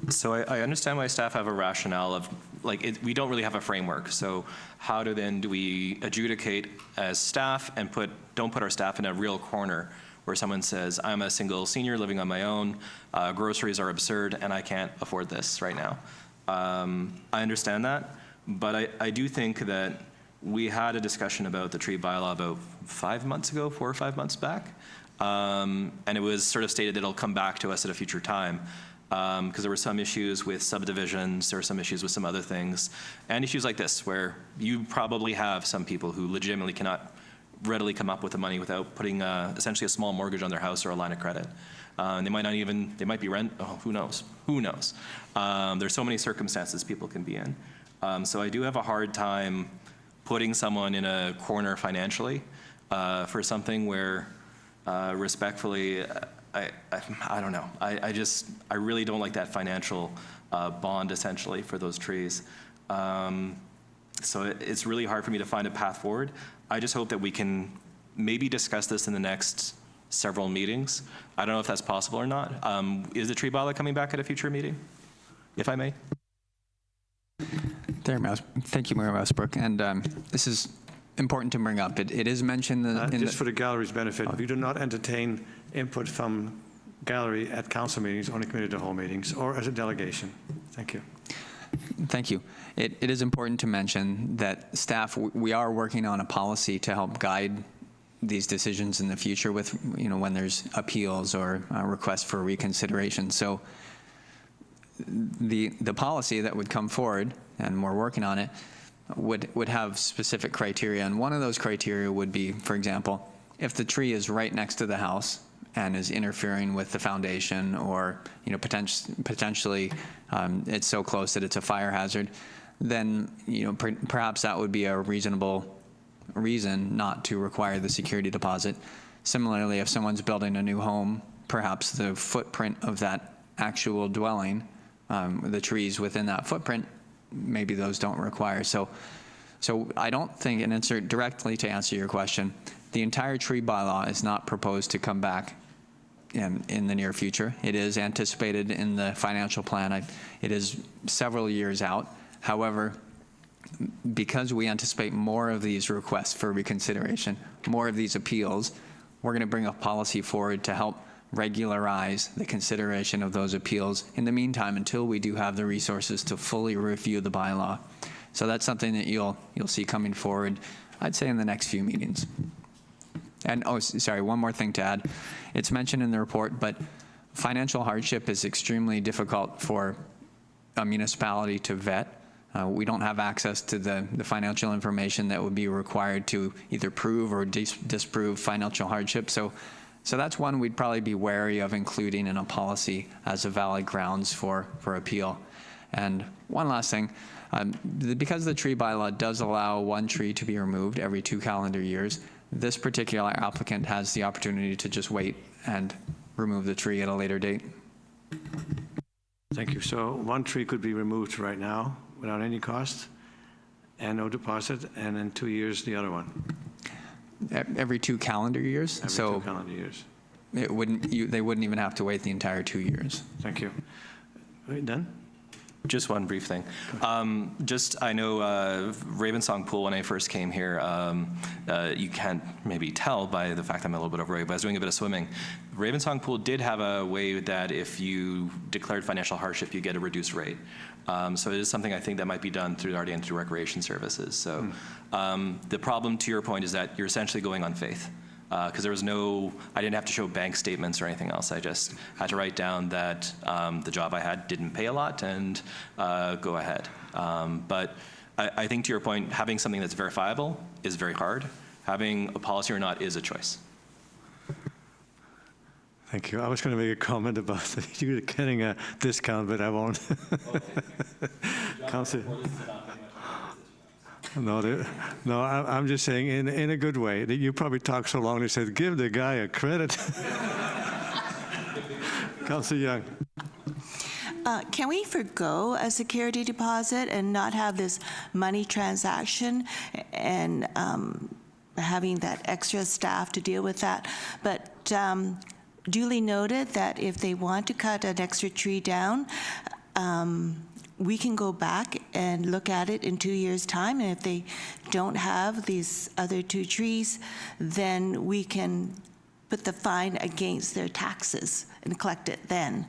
So I understand why staff have a rationale of, we don't really have a framework. So how do we adjudicate as staff and don't put our staff in a real corner where someone says, I'm a single senior living on my own, groceries are absurd, and I can't afford this right now. I understand that, but I do think that we had a discussion about the tree bylaw about 5 months ago, 4 or 5 months back, and it was sort of stated that it'll come back to us at a future time because there were some issues with subdivisions, there were some issues with some other things, and issues like this where you probably have some people who legitimately cannot readily come up with the money without putting essentially a small mortgage on their house or a line of credit. And they might be rent, oh, who knows? Who knows? There's so many circumstances people can be in. So I do have a hard time putting someone in a corner financially for something where, respectfully, I don't know. I really don't like that financial bond, essentially, for those trees. So it's really hard for me to find a path forward. I just hope that we can maybe discuss this in the next several meetings. I don't know if that's possible or not. Is the tree bylaw coming back at a future meeting, if I may? Thank you, Mayor Westbrook. And this is important to bring up. It is mentioned just for the gallery's benefit, we do not entertain input from gallery at council meetings, only committee to whole meetings, or as a delegation. Thank you. Thank you. It is important to mention that staff, we are working on a policy to help guide these decisions in the future with, when there's appeals or requests for reconsideration. So the policy that would come forward, and we're working on it, would have specific criteria. And one of those criteria would be, for example, if the tree is right next to the house and is interfering with the foundation, or potentially it's so close that it's a fire hazard, then perhaps that would be a reasonable reason not to require the security deposit. Similarly, if someone's building a new home, perhaps the footprint of that actual dwelling, the trees within that footprint, maybe those don't require. So I don't think, and directly to answer your question, the entire tree bylaw is not proposed to come back in the near future. It is anticipated in the financial plan. It is several years out. However, because we anticipate more of these requests for reconsideration, more of these appeals, we're going to bring a policy forward to help regularize the consideration of those appeals in the meantime, until we do have the resources to fully review the bylaw. So that's something that you'll see coming forward, I'd say, in the next few meetings. And, one more thing to add. It's mentioned in the report, but financial hardship is extremely difficult for a municipality to vet. We don't have access to the financial information that would be required to either prove or disprove financial hardship. So that's one we'd probably be wary of including in a policy as a valid grounds for appeal. And one last thing, because the tree bylaw does allow one tree to be removed every 2 calendar years, this particular applicant has the opportunity to just wait and remove the tree at a later date. Thank you. So one tree could be removed right now without any cost and no deposit, and in 2 years, the other one. Every 2 calendar years? Every 2 calendar years. They wouldn't even have to wait the entire 2 years. Thank you. Are you done? Just one brief thing. I know Ravensong Pool, when I first came here, you can't maybe tell by the fact I'm a little bit overweight, but I was doing a bit of swimming. Ravensong Pool did have a way that if you declared financial hardship, you get a reduced rate. So it is something I think that might be done through recreation services. So the problem, to your point, is that you're essentially going on faith. Because I didn't have to show bank statements or anything else. I just had to write down that the job I had didn't pay a lot and go ahead. But I think, to your point, having something that's verifiable is very hard. Having a policy or not is a choice. Thank you. I was going to make a comment about you getting a discount, but I won't. Councillor. No, I'm just saying in a good way. You probably talked so long, they said, give the guy a credit. Councillor Young. Can we forgo a security deposit and not have this money transaction and having that extra staff to deal with that? But duly noted that if they want to cut an extra tree down, we can go back and look at it in 2 years' time, and if they don't have these other 2 trees, then we can put the fine against their taxes and collect it then.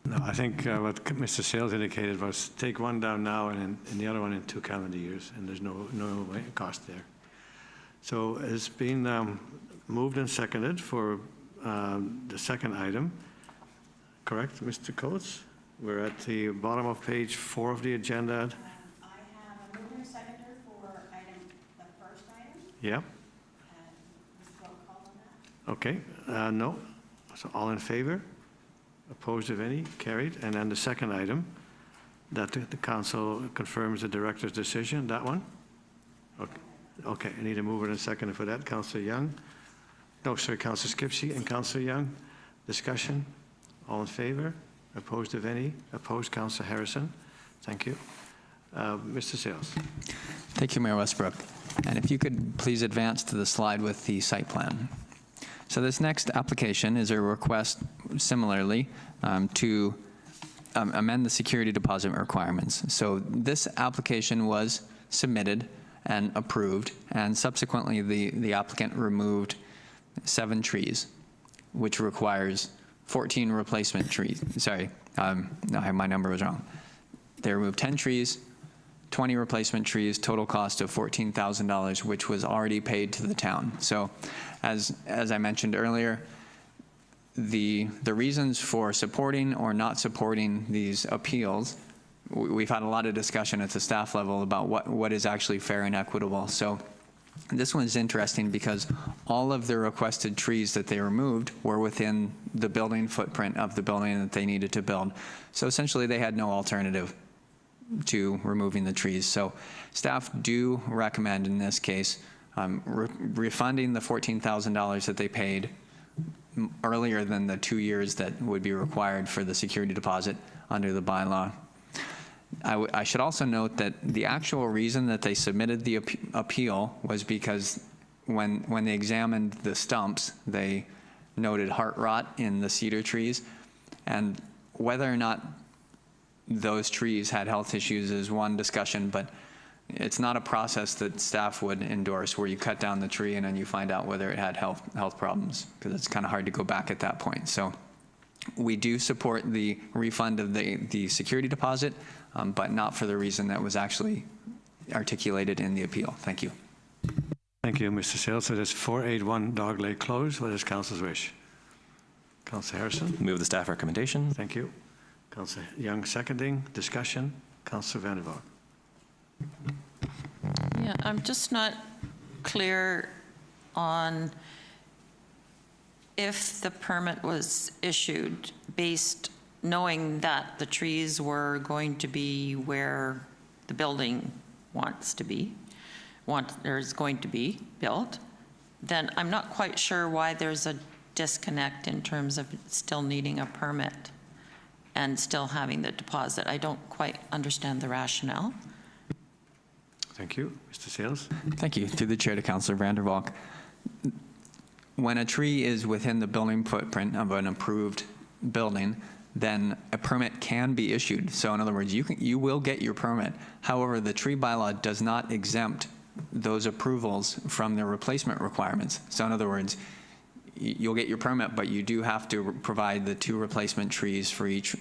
No, I think what Mr. Sales indicated was take one down now and the other one in 2 calendar years, and there's no cost there. So it's been moved and seconded for the second item. Correct, Mr. Coates? We're at the bottom of page 4 of the agenda. I have a mover and seconder for the first item. Yep. Okay, no. So all in favor? Opposed, if any? Carried. And then the second item, that the council confirms the director's decision, that one? Okay, I need a mover and a second for that. Councillor Young? No, sorry, Councillor Skipsey and Councillor Young. Discussion? All in favor? Opposed, if any? Opposed, Councillor Harrison. Thank you. Mr. Sales. Thank you, Mayor Westbrook. And if you could please advance to the slide with the site plan. So this next application is a request similarly to amend the security deposit requirements. So this application was submitted and approved, and subsequently the applicant removed 7 trees, which requires 14 replacement trees. Sorry, no, my number was wrong. They removed 10 trees, 20 replacement trees, total cost of $14,000, which was already paid to the town. So as I mentioned earlier, the reasons for supporting or not supporting these appeals, we've had a lot of discussion at the staff level about what is actually fair and equitable. So this one's interesting because all of the requested trees that they removed were within the building footprint of the building that they needed to build. So essentially they had no alternative to removing the trees. So staff do recommend in this case refunding the $14,000 that they paid earlier than the 2 years that would be required for the security deposit under the bylaw. I should also note that the actual reason that they submitted the appeal was because when they examined the stumps, they noted heart rot in the cedar trees, and whether or not those trees had health issues is one discussion, but it's not a process that staff would endorse where you cut down the tree and then you find out whether it had health problems, because it's kind of hard to go back at that point. So we do support the refund of the security deposit, but not for the reason that was actually articulated in the appeal. Thank you. Thank you, Mr. Sales. So that's 481 Dogleg Close. What is council's wish? Councillor Harrison? Move the staff recommendation. Thank you. Councillor Young seconding. Discussion. Councillor Vander. Yeah, I'm just not clear on if the permit was issued based knowing that the trees were going to be where the building wants to be, there's going to be built, then I'm not quite sure why there's a disconnect in terms of still needing a permit and still having the deposit. I don't quite understand the rationale. Thank you. Mr. Sales? Thank you. Through the chair to Councillor Vander. When a tree is within the building footprint of an approved building, then a permit can be issued. So in other words, you will get your permit. However, the tree bylaw does not exempt those approvals from the replacement requirements. So in other words, you'll get your permit, but you do have to provide the 2 replacement trees for each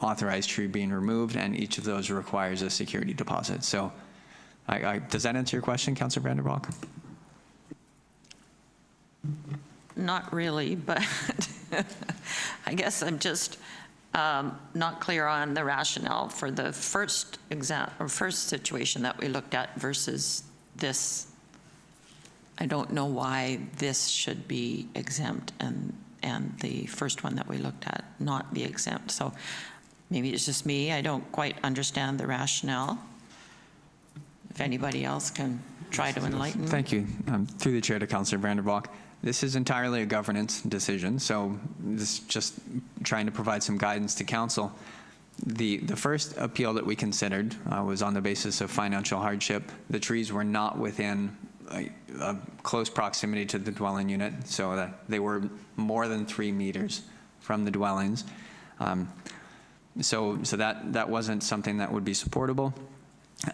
authorized tree being removed, and each of those requires a security deposit. So does that answer your question, Councillor Vander? Not really, but I guess I'm just not clear on the rationale for the first situation that we looked at versus this. I don't know why this should be exempt and the first one that we looked at not be exempt. So maybe it's just me. I don't quite understand the rationale. If anybody else can try to enlighten me. Thank you. Through the chair to Councillor Vander. This is entirely a governance decision, so this is just trying to provide some guidance to council. The first appeal that we considered was on the basis of financial hardship. The trees were not within a close proximity to the dwelling unit, so that they were more than 3 meters from the dwellings. So that wasn't something that would be supportable.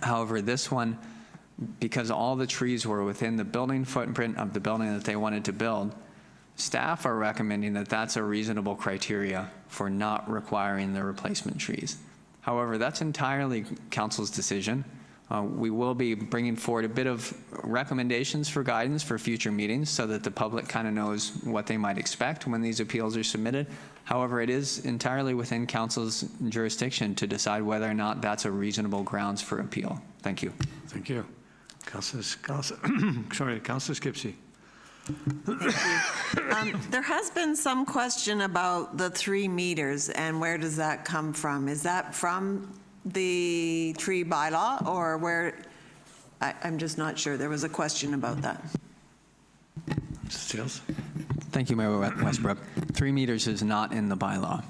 However, this one, because all the trees were within the building footprint of the building that they wanted to build, staff are recommending that that's a reasonable criteria for not requiring the replacement trees. However, that's entirely council's decision. We will be bringing forward a bit of recommendations for guidance for future meetings so that the public kind of knows what they might expect when these appeals are submitted. However, it is entirely within council's jurisdiction to decide whether or not that's a reasonable grounds for appeal. Thank you. Thank you. Councillor Skipsey. There has been some question about the 3 meters and where does that come from? Is that from the tree bylaw or where? I'm just not sure. There was a question about that. Sales? Thank you, Mayor Westbrook. 3 meters is not in the bylaw.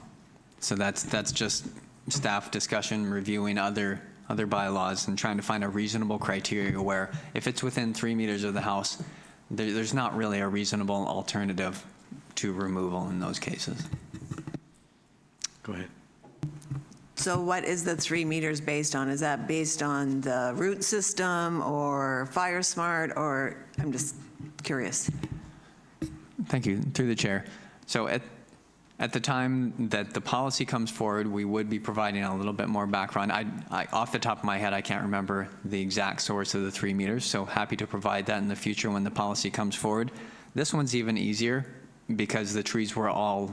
So that's just staff discussion, reviewing other bylaws and trying to find a reasonable criteria where if it's within 3 meters of the house, there's not really a reasonable alternative to removal in those cases. Go ahead. So what is the 3 meters based on? Is that based on the root system or FireSmart, or I'm just curious? Thank you, through the chair. So at the time that the policy comes forward, we would be providing a little bit more background. I off the top of my head, I can't remember the exact source of the 3 meters, so happy to provide that in the future when the policy comes forward. This one's even easier because the trees were all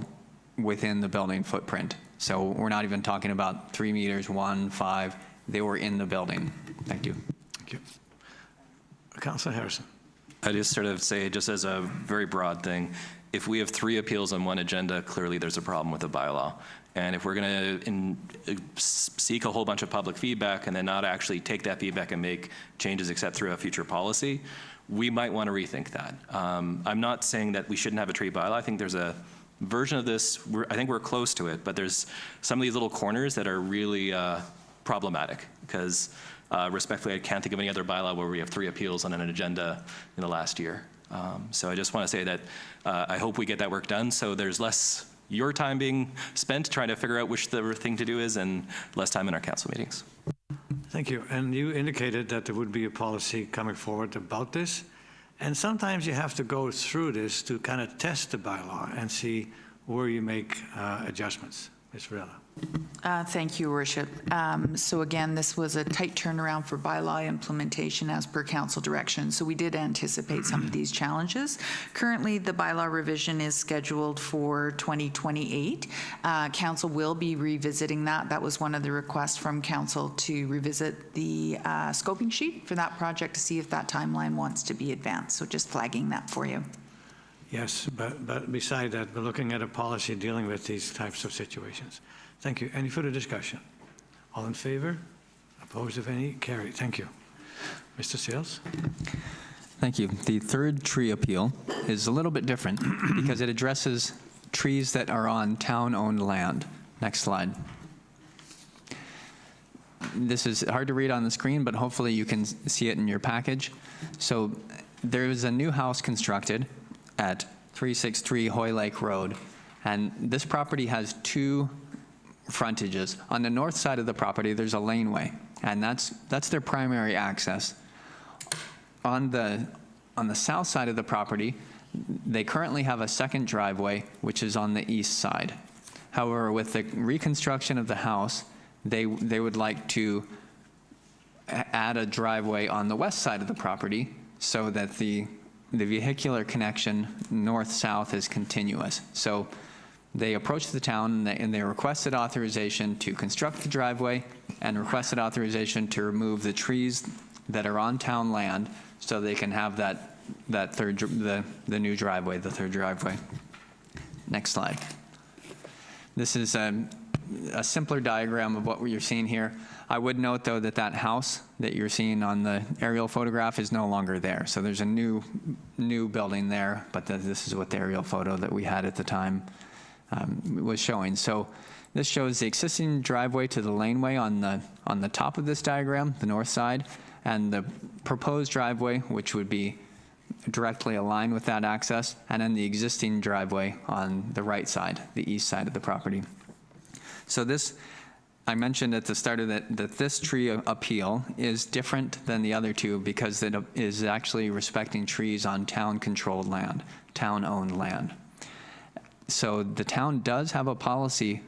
within the building footprint. So we're not even talking about 3 meters, 1, 5, they were in the building. Thank you. Thank you. Councillor Harrison. I just sort of say, just as a very broad thing, if we have 3 appeals on one agenda, clearly there's a problem with the bylaw. And if we're going to seek a whole bunch of public feedback and then not actually take that feedback and make changes except through a future policy, we might want to rethink that. I'm not saying that we shouldn't have a tree bylaw. I think there's a version of this, I think we're close to it, but there's some of these little corners that are really problematic because respectfully, I can't think of any other bylaw where we have 3 appeals on an agenda in the last year. So I just want to say that I hope we get that work done so there's less your time being spent trying to figure out which the thing to do is and less time in our council meetings. Thank you. And you indicated that there would be a policy coming forward about this. And sometimes you have to go through this to kind of test the bylaw and see where you make adjustments. Ms. Varela. Thank you, Worship. So again, this was a tight turnaround for bylaw implementation as per council direction. So we did anticipate some of these challenges. Currently, the bylaw revision is scheduled for 2028. Council will be revisiting that. That was one of the requests from council to revisit the scoping sheet for that project to see if that timeline wants to be advanced. So just flagging that for you. Yes, but beside that, we're looking at a policy dealing with these types of situations. Thank you. Any further discussion? All in favor? Opposed, if any? Carried. Thank you. Mr. Sales? Thank you. The third tree appeal is a little bit different because it addresses trees that are on town-owned land. Next slide. This is hard to read on the screen, but hopefully you can see it in your package. So there is a new house constructed at 363 Hoy Lake Road, and this property has 2 frontages. On the north side of the property, there's a laneway, and that's their primary access. On the south side of the property, they currently have a second driveway, which is on the east side. However, with the reconstruction of the house, they would like to add a driveway on the west side of the property so that the vehicular connection north-south is continuous. So they approached the town and they requested authorization to construct the driveway and requested authorization to remove the trees that are on town land so they can have the new driveway, the third driveway. Next slide. This is a simpler diagram of what you're seeing here. I would note, though, that house that you're seeing on the aerial photograph is no longer there. So there's a new building there, but this is what the aerial photo that we had at the time was showing. So this shows the existing driveway to the laneway on the top of this diagram, the north side, and the proposed driveway, which would be directly aligned with that access, and then the existing driveway on the right side, the east side of the property. So this, I mentioned at the start of that this tree appeal is different than the other 2 because it is actually respecting trees on town-controlled land, town-owned land. So the town does have a policy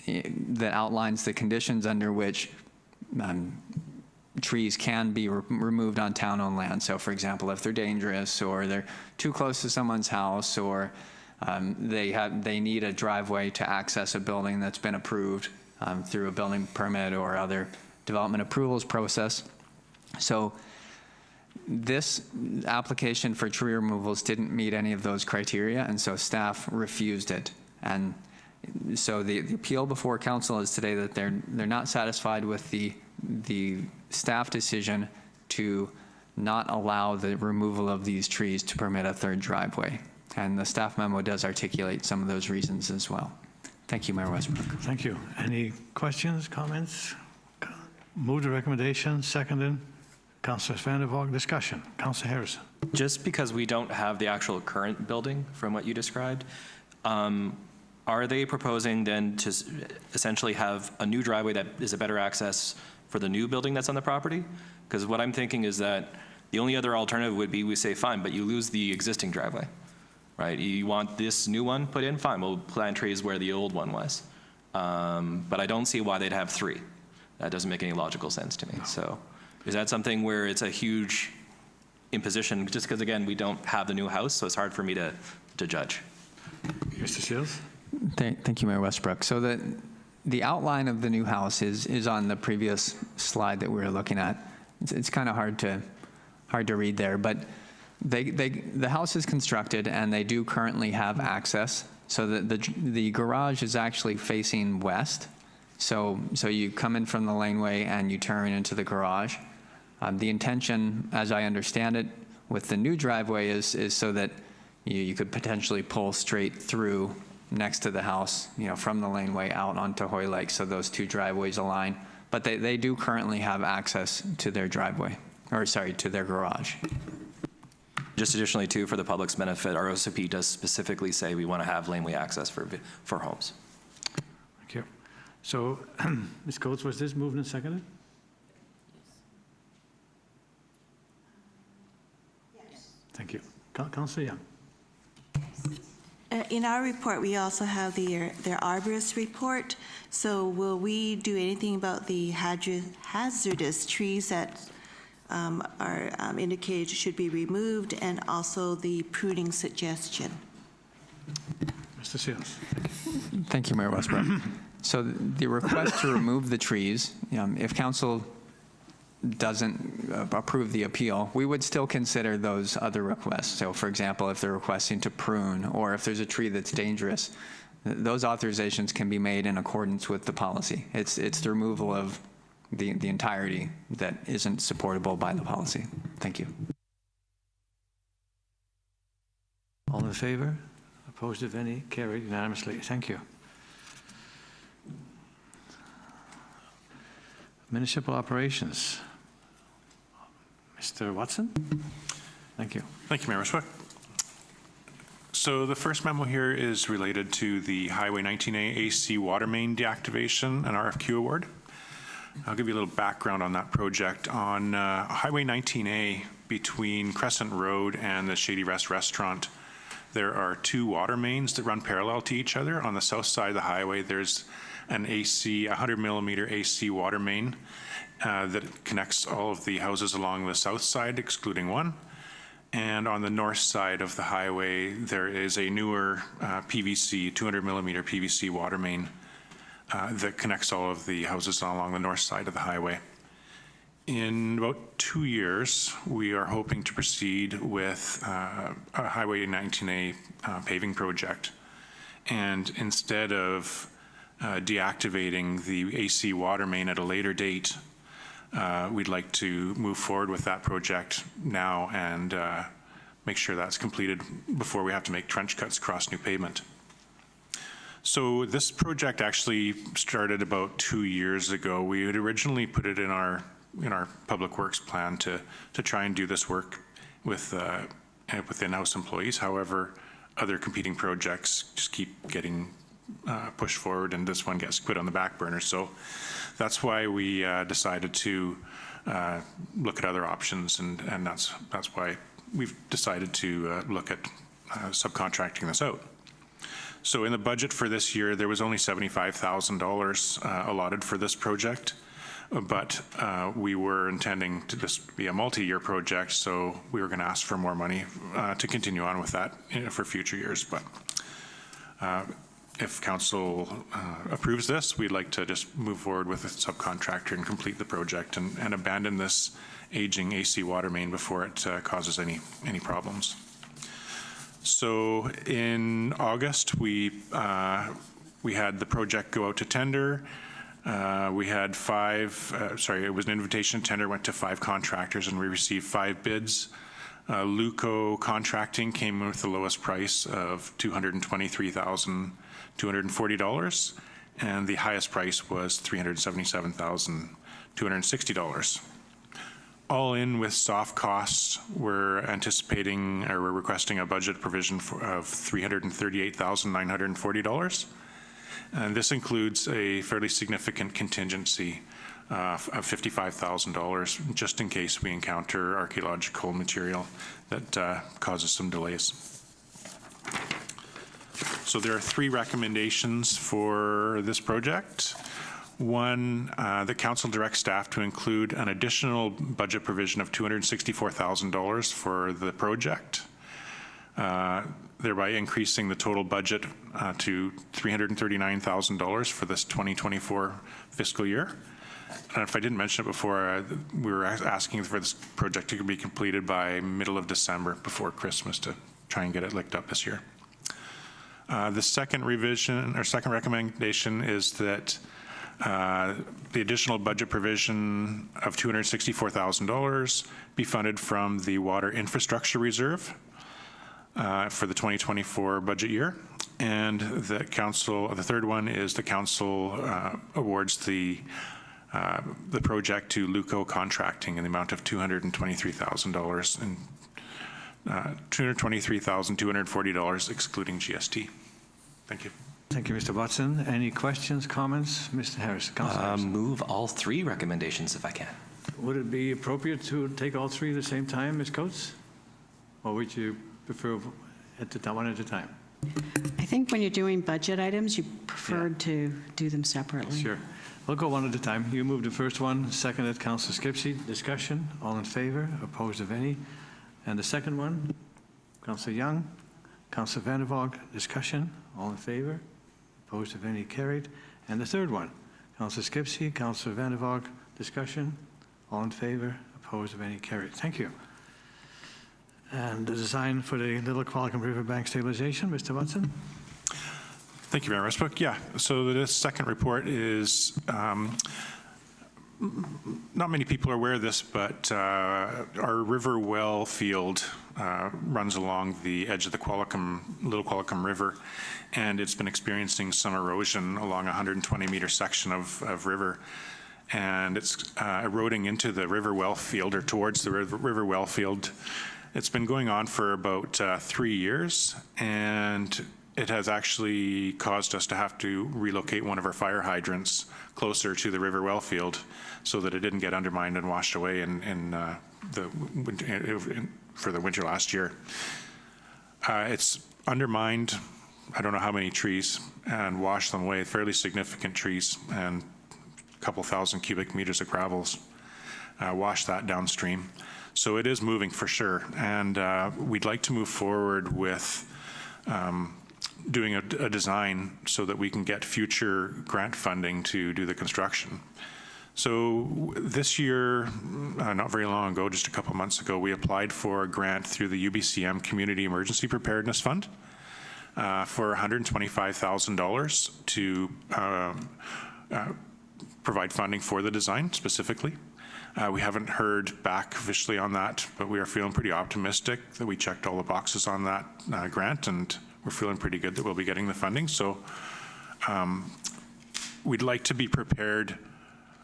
that outlines the conditions under which trees can be removed on town-owned land. So, for example, if they're dangerous or they're too close to someone's house or they need a driveway to access a building that's been approved through a building permit or other development approvals process. So this application for tree removals didn't meet any of those criteria, and so staff refused it. And so the appeal before council is today that they're not satisfied with the staff decision to not allow the removal of these trees to permit a third driveway. And the staff memo does articulate some of those reasons as well. Thank you, Mayor Westbrook. Thank you. Any questions, comments? Move the recommendation, seconded. Councillor Vander, Valk, discussion. Councillor Harrison. Just because we don't have the actual current building from what you described, are they proposing then to essentially have a new driveway that is a better access for the new building that's on the property? Because what I'm thinking is that the only other alternative would be we say, fine, but you lose the existing driveway, right? You want this new one put in? Fine, we'll plant trees where the old one was. But I don't see why they'd have three. That doesn't make any logical sense to me. No. So is that something where it's a huge imposition, just because, again, we don't have the new house, so it's hard for me to judge? Mr. Seals? Thank you, Mayor Westbrook. So the outline of the new house is on the previous slide that we were looking at. It's kind of hard to read there, but the house is constructed and they do currently have access. So the garage is actually facing west. So you come in from the laneway and you turn into the garage. The intention, as I understand it, with the new driveway is so that you could potentially pull straight through next to the house, from the laneway out onto Hoy Lake, so those two driveways align. But they do currently have access to their driveway, to their garage. Just additionally, too, for the public's benefit, our OCP does specifically say we want to have laneway access for homes. Thank you. So, Ms. Coates, was this moved and seconded? Yes. Thank you. Councillor Young. In our report, we also have their arborist report. So will we do anything about the hazardous trees that are indicated should be removed, and also the pruning suggestion? Mr. Seals. Thank you, Mayor Westbrook. So the request to remove the trees, if council doesn't approve the appeal, we would still consider those other requests. So for example, if they're requesting to prune, or if there's a tree that's dangerous, those authorizations can be made in accordance with the policy. It's the removal of the entirety that isn't supportable by the policy. Thank you. All in favor? Opposed, if any? Carried unanimously. Thank you. Municipal operations. Mr. Watson? Thank you. Thank you, Mayor Westbrook. So the first memo here is related to the Highway 19A AC Watermain deactivation and RFQ award. I'll give you a little background on that project. On Highway 19A, between Crescent Road and the Shady Rest restaurant, there are two water mains that run parallel to each other. On the south side of the highway, there's an 100 millimeter AC water main that connects all of the houses along the south side, excluding one. And on the north side of the highway, there is a newer PVC, 200 millimeter PVC water main that connects all of the houses along the north side of the highway. In about 2 years, we are hoping to proceed with a Highway 19A paving project. And instead of deactivating the AC water main at a later date, we'd like to move forward with that project now and make sure that's completed before we have to make trench cuts across new pavement. So this project actually started about 2 years ago. We had originally put it in our public works plan to try and do this work with in-house employees. However, other competing projects just keep getting pushed forward, and this one gets put on the back burner. So that's why we decided to look at other options, and that's why we've decided to look at subcontracting this out. So in the budget for this year, there was only $75,000 allotted for this project, but we were intending to this be a multi-year project, so we were going to ask for more money to continue on with that for future years. But if council approves this, we'd like to just move forward with a subcontractor and complete the project and abandon this aging AC water main before it causes any problems. So in August, we had the project go out to tender. We had it was an invitation tender, went to 5 contractors, and we received 5 bids. Luco Contracting came with the lowest price of $223,240, and the highest price was $377,260. All in with soft costs, we're requesting a budget provision of $338,940. And this includes a fairly significant contingency of $55,000 just in case we encounter archaeological material that causes some delays. So there are 3 recommendations for this project. One, the council directs staff to include an additional budget provision of $264,000 for the project, thereby increasing the total budget to $339,000 for this 2024 fiscal year. And if I didn't mention it before, we were asking for this project to be completed by middle of December before Christmas to try and get it licked up this year. The second recommendation is that the additional budget provision of $264,000 be funded from the Water Infrastructure Reserve for the 2024 budget year. And the third one is the council awards the project to Luco Contracting in the amount of $223,000 and $223,240 excluding GST. Thank you. Thank you, Mr. Watson. Any questions, comments? Mr. Harris, Councillor Harrison. Move all 3 recommendations if I can. Would it be appropriate to take all 3 at the same time, Ms. Coates? Or would you prefer one at a time? I think when you're doing budget items, you preferred to do them separately. Sure. We'll go one at a time. You move the first one, seconded Councillor Skipsey. Discussion, all in favor, opposed of any. And the second one, Councillor Young, Councillor Vander Valk. Discussion, all in favor, opposed of any, carried. And the third one, Councillor Skipsey, Councillor Vander Valk. Discussion, all in favor, opposed of any, carried. Thank you. And the design for the Little Qualicum Riverbank stabilization, Mr. Watson. Thank you, Mayor Westbrook. Yeah, so this second report is, not many people are aware of this, but our river well field runs along the edge of the Little Qualicum River, and it's been experiencing some erosion along a 120-meter section of river. And it's eroding into the river well field, or towards the river well field. It's been going on for about 3 years, and it has actually caused us to have to relocate one of our fire hydrants closer to the river well field so that it didn't get undermined and washed away for the winter last year. It's undermined, I don't know how many trees, and washed them away, fairly significant trees, and a couple thousand cubic meters of gravels, washed that downstream. So it is moving for sure, and we'd like to move forward with doing a design so that we can get future grant funding to do the construction. So this year, not very long ago, just a couple months ago, we applied for a grant through the UBCM Community Emergency Preparedness Fund for $125,000 to provide funding for the design specifically. We haven't heard back officially on that, but we are feeling pretty optimistic that we checked all the boxes on that grant, and we're feeling pretty good that we'll be getting the funding. So we'd like to be prepared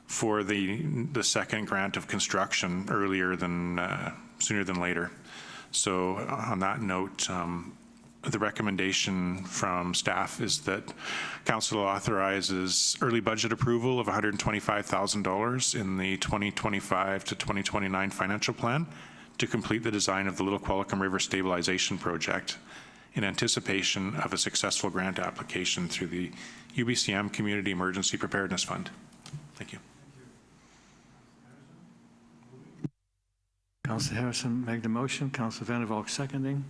for the second grant of construction sooner than later. So on that note, the recommendation from staff is that council authorizes early budget approval of $125,000 in the 2025 to 2029 financial plan to complete the design of the Little Qualicum River Stabilization Project in anticipation of a successful grant application through the UBCM Community Emergency Preparedness Fund. Thank you. Councillor Harrison made the motion. Councillor Vander Valk seconding.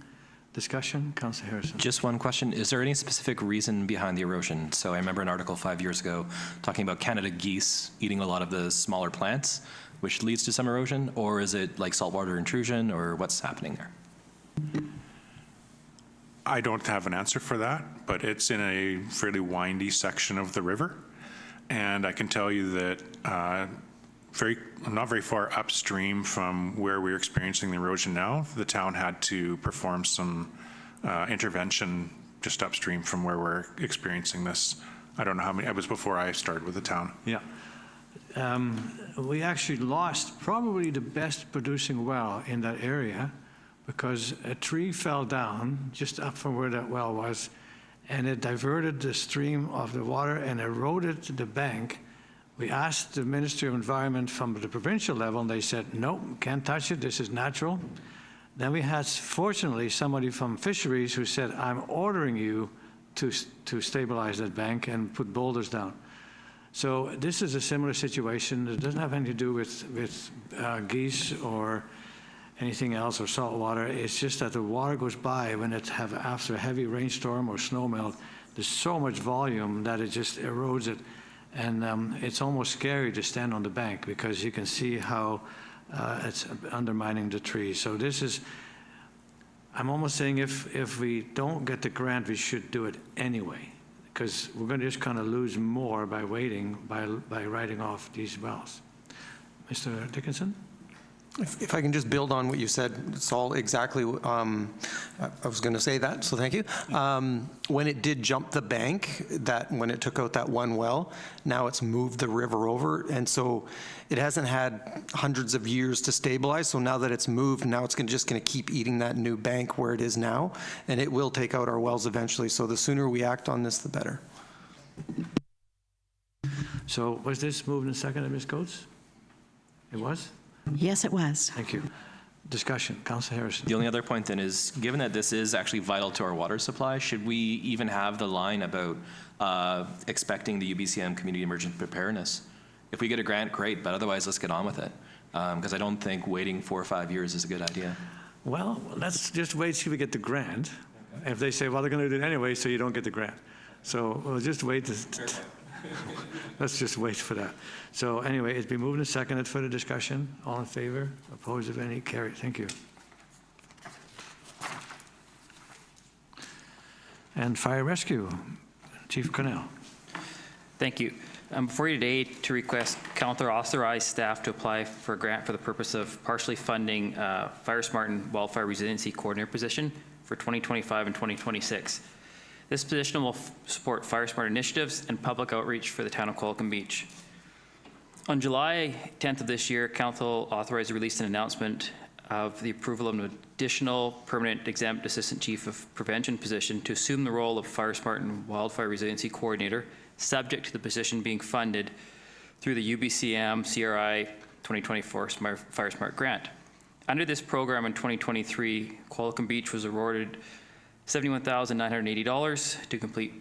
Discussion, Councillor Harrison. Just one question. Is there any specific reason behind the erosion? So I remember an article 5 years ago talking about Canada geese eating a lot of the smaller plants. which leads to some erosion? Or is it like saltwater intrusion, or what's happening there? I don't have an answer for that, but it's in a fairly windy section of the river. And I can tell you that not very far upstream from where we're experiencing the erosion now, the town had to perform some intervention just upstream from where we're experiencing this. I don't know how many, it was before I started with the town. Yeah. We actually lost probably the best producing well in that area because a tree fell down just up from where that well was, and it diverted the stream of the water and eroded the bank. We asked the Ministry of Environment from the provincial level, and they said, no, can't touch it, this is natural. Then we had, fortunately, somebody from fisheries who said, I'm ordering you to stabilize that bank and put boulders down. So this is a similar situation. It doesn't have anything to do with geese or anything else or salt water. It's just that the water goes by when after a heavy rainstorm or snow melt, there's so much volume that it just erodes it. And it's almost scary to stand on the bank because you can see how it's undermining the trees. So this is, I'm almost saying if we don't get the grant, we should do it anyway, because we're going to just kind of lose more by waiting, by writing off these wells. Mr. Dickinson? If I can just build on what you said, it's all exactly, I was going to say that, so thank you. When it did jump the bank, when it took out that one well, now it's moved the river over, and so it hasn't had hundreds of years to stabilize, so now that it's moved, now it's just going to keep eating that new bank where it is now, and it will take out our wells eventually, so the sooner we act on this, the better. So was this moved and seconded, Ms. Coates? It was? Yes, it was. Thank you. Discussion, Councillor Harrison. The only other point then is, given that this is actually vital to our water supply, should we even have the line about expecting the UBCM community emergency preparedness? If we get a grant, great, but otherwise let's get on with it. Because I don't think waiting 4 or 5 years is a good idea. Well, let's just wait till we get the grant. If they say, well, they're going to do it anyway, so you don't get the grant. So we'll just wait. Let's just wait for that. So anyway, it's been moved and seconded. Further discussion? All in favor? Opposed, if any? Carried. Thank you. And Fire Rescue, Chief Cornell. Thank you. I'm before you today to request Councillor authorize staff to apply for a grant for the purpose of partially funding FireSmart and Wildfire Resiliency Coordinator position for 2025 and 2026. This position will support FireSmart initiatives and public outreach for the town of Qualicum Beach. On July 10th of this year, Council authorized the release an announcement of the approval of an additional permanent exempt Assistant Chief of Prevention position to assume the role of FireSmart and Wildfire Resiliency Coordinator, subject to the position being funded through the UBCM CRI 2024 FireSmart grant. Under this program in 2023, Qualicum Beach was awarded $71,980 to complete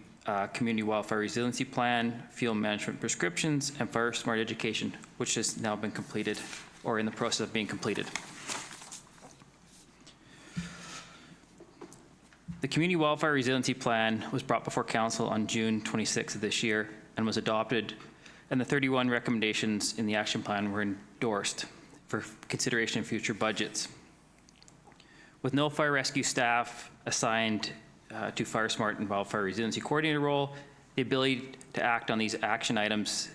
Community Wildfire Resiliency Plan, Field Management Prescriptions, and FireSmart Education, which has now been completed or in the process of being completed. The Community Wildfire Resiliency Plan was brought before Council on June 26th of this year and was adopted, and the 31 recommendations in the action plan were endorsed for consideration in future budgets. With no fire rescue staff assigned to FireSmart and Wildfire Resiliency Coordinator role, the ability to act on these action items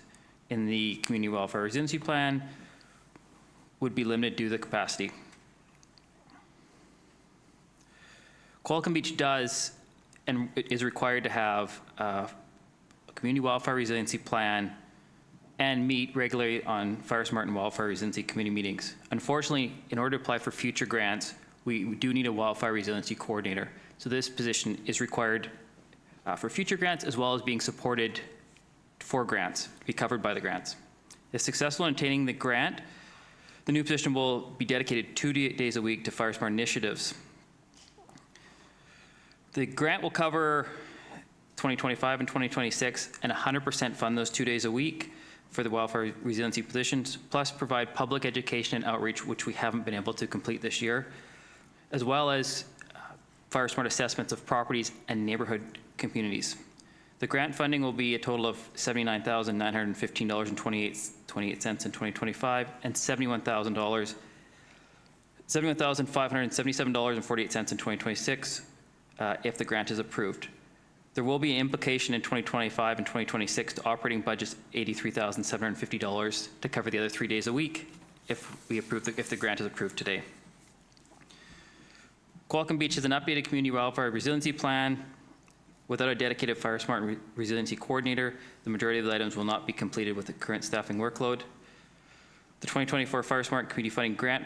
in the Community Wildfire Resiliency Plan would be limited due to the capacity. Qualicum Beach does and is required to have a Community Wildfire Resiliency Plan and meet regularly on FireSmart and Wildfire Resiliency Committee meetings. Unfortunately, in order to apply for future grants, we do need a Wildfire Resiliency Coordinator. So this position is required for future grants as well as being supported for grants, to be covered by the grants. If successful in obtaining the grant, the new position will be dedicated 2 days a week to FireSmart initiatives. The grant will cover 2025 and 2026 and 100% fund those 2 days a week for the wildfire resiliency positions, plus provide public education and outreach, which we haven't been able to complete this year, as well as FireSmart assessments of properties and neighborhood communities. The grant funding will be a total of $79,915.28 in 2025 and $71,577.48 in 2026 if the grant is approved. There will be an implication in 2025 and 2026 to operating budgets $83,750 to cover the other 3 days a week if the grant is approved today. Qualicum Beach is an updated community wildfire resiliency plan. Without a dedicated FireSmart resiliency coordinator, the majority of the items will not be completed with the current staffing workload. The 2024 FireSmart community funding grant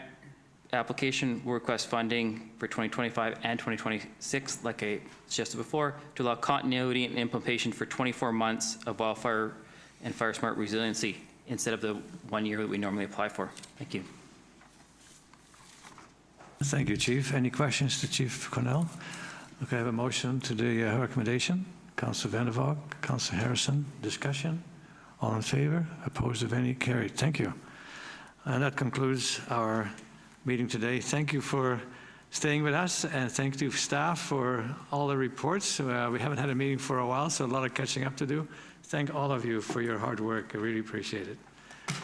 application will request funding for 2025 and 2026, like I suggested before, to allow continuity and implementation for 24 months of wildfire and FireSmart resiliency instead of the 1 year that we normally apply for. Thank you. Thank you, Chief. Any questions to Chief Cornell? Okay, I have a motion to the recommendation. Councillor Vander, Councillor Harrison, discussion. All in favor? Opposed, if any? Carried. Thank you. And that concludes our meeting today. Thank you for staying with us, and thank you staff for all the reports. We haven't had a meeting for a while, so a lot of catching up to do. Thank all of you for your hard work. I really appreciate it.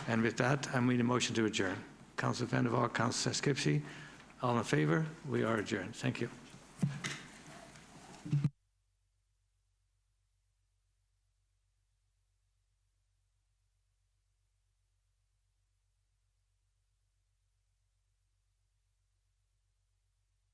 And with that, I need a motion to adjourn. Councillor Vander, Councillor Skipsey, all in favor? We are adjourned. Thank you.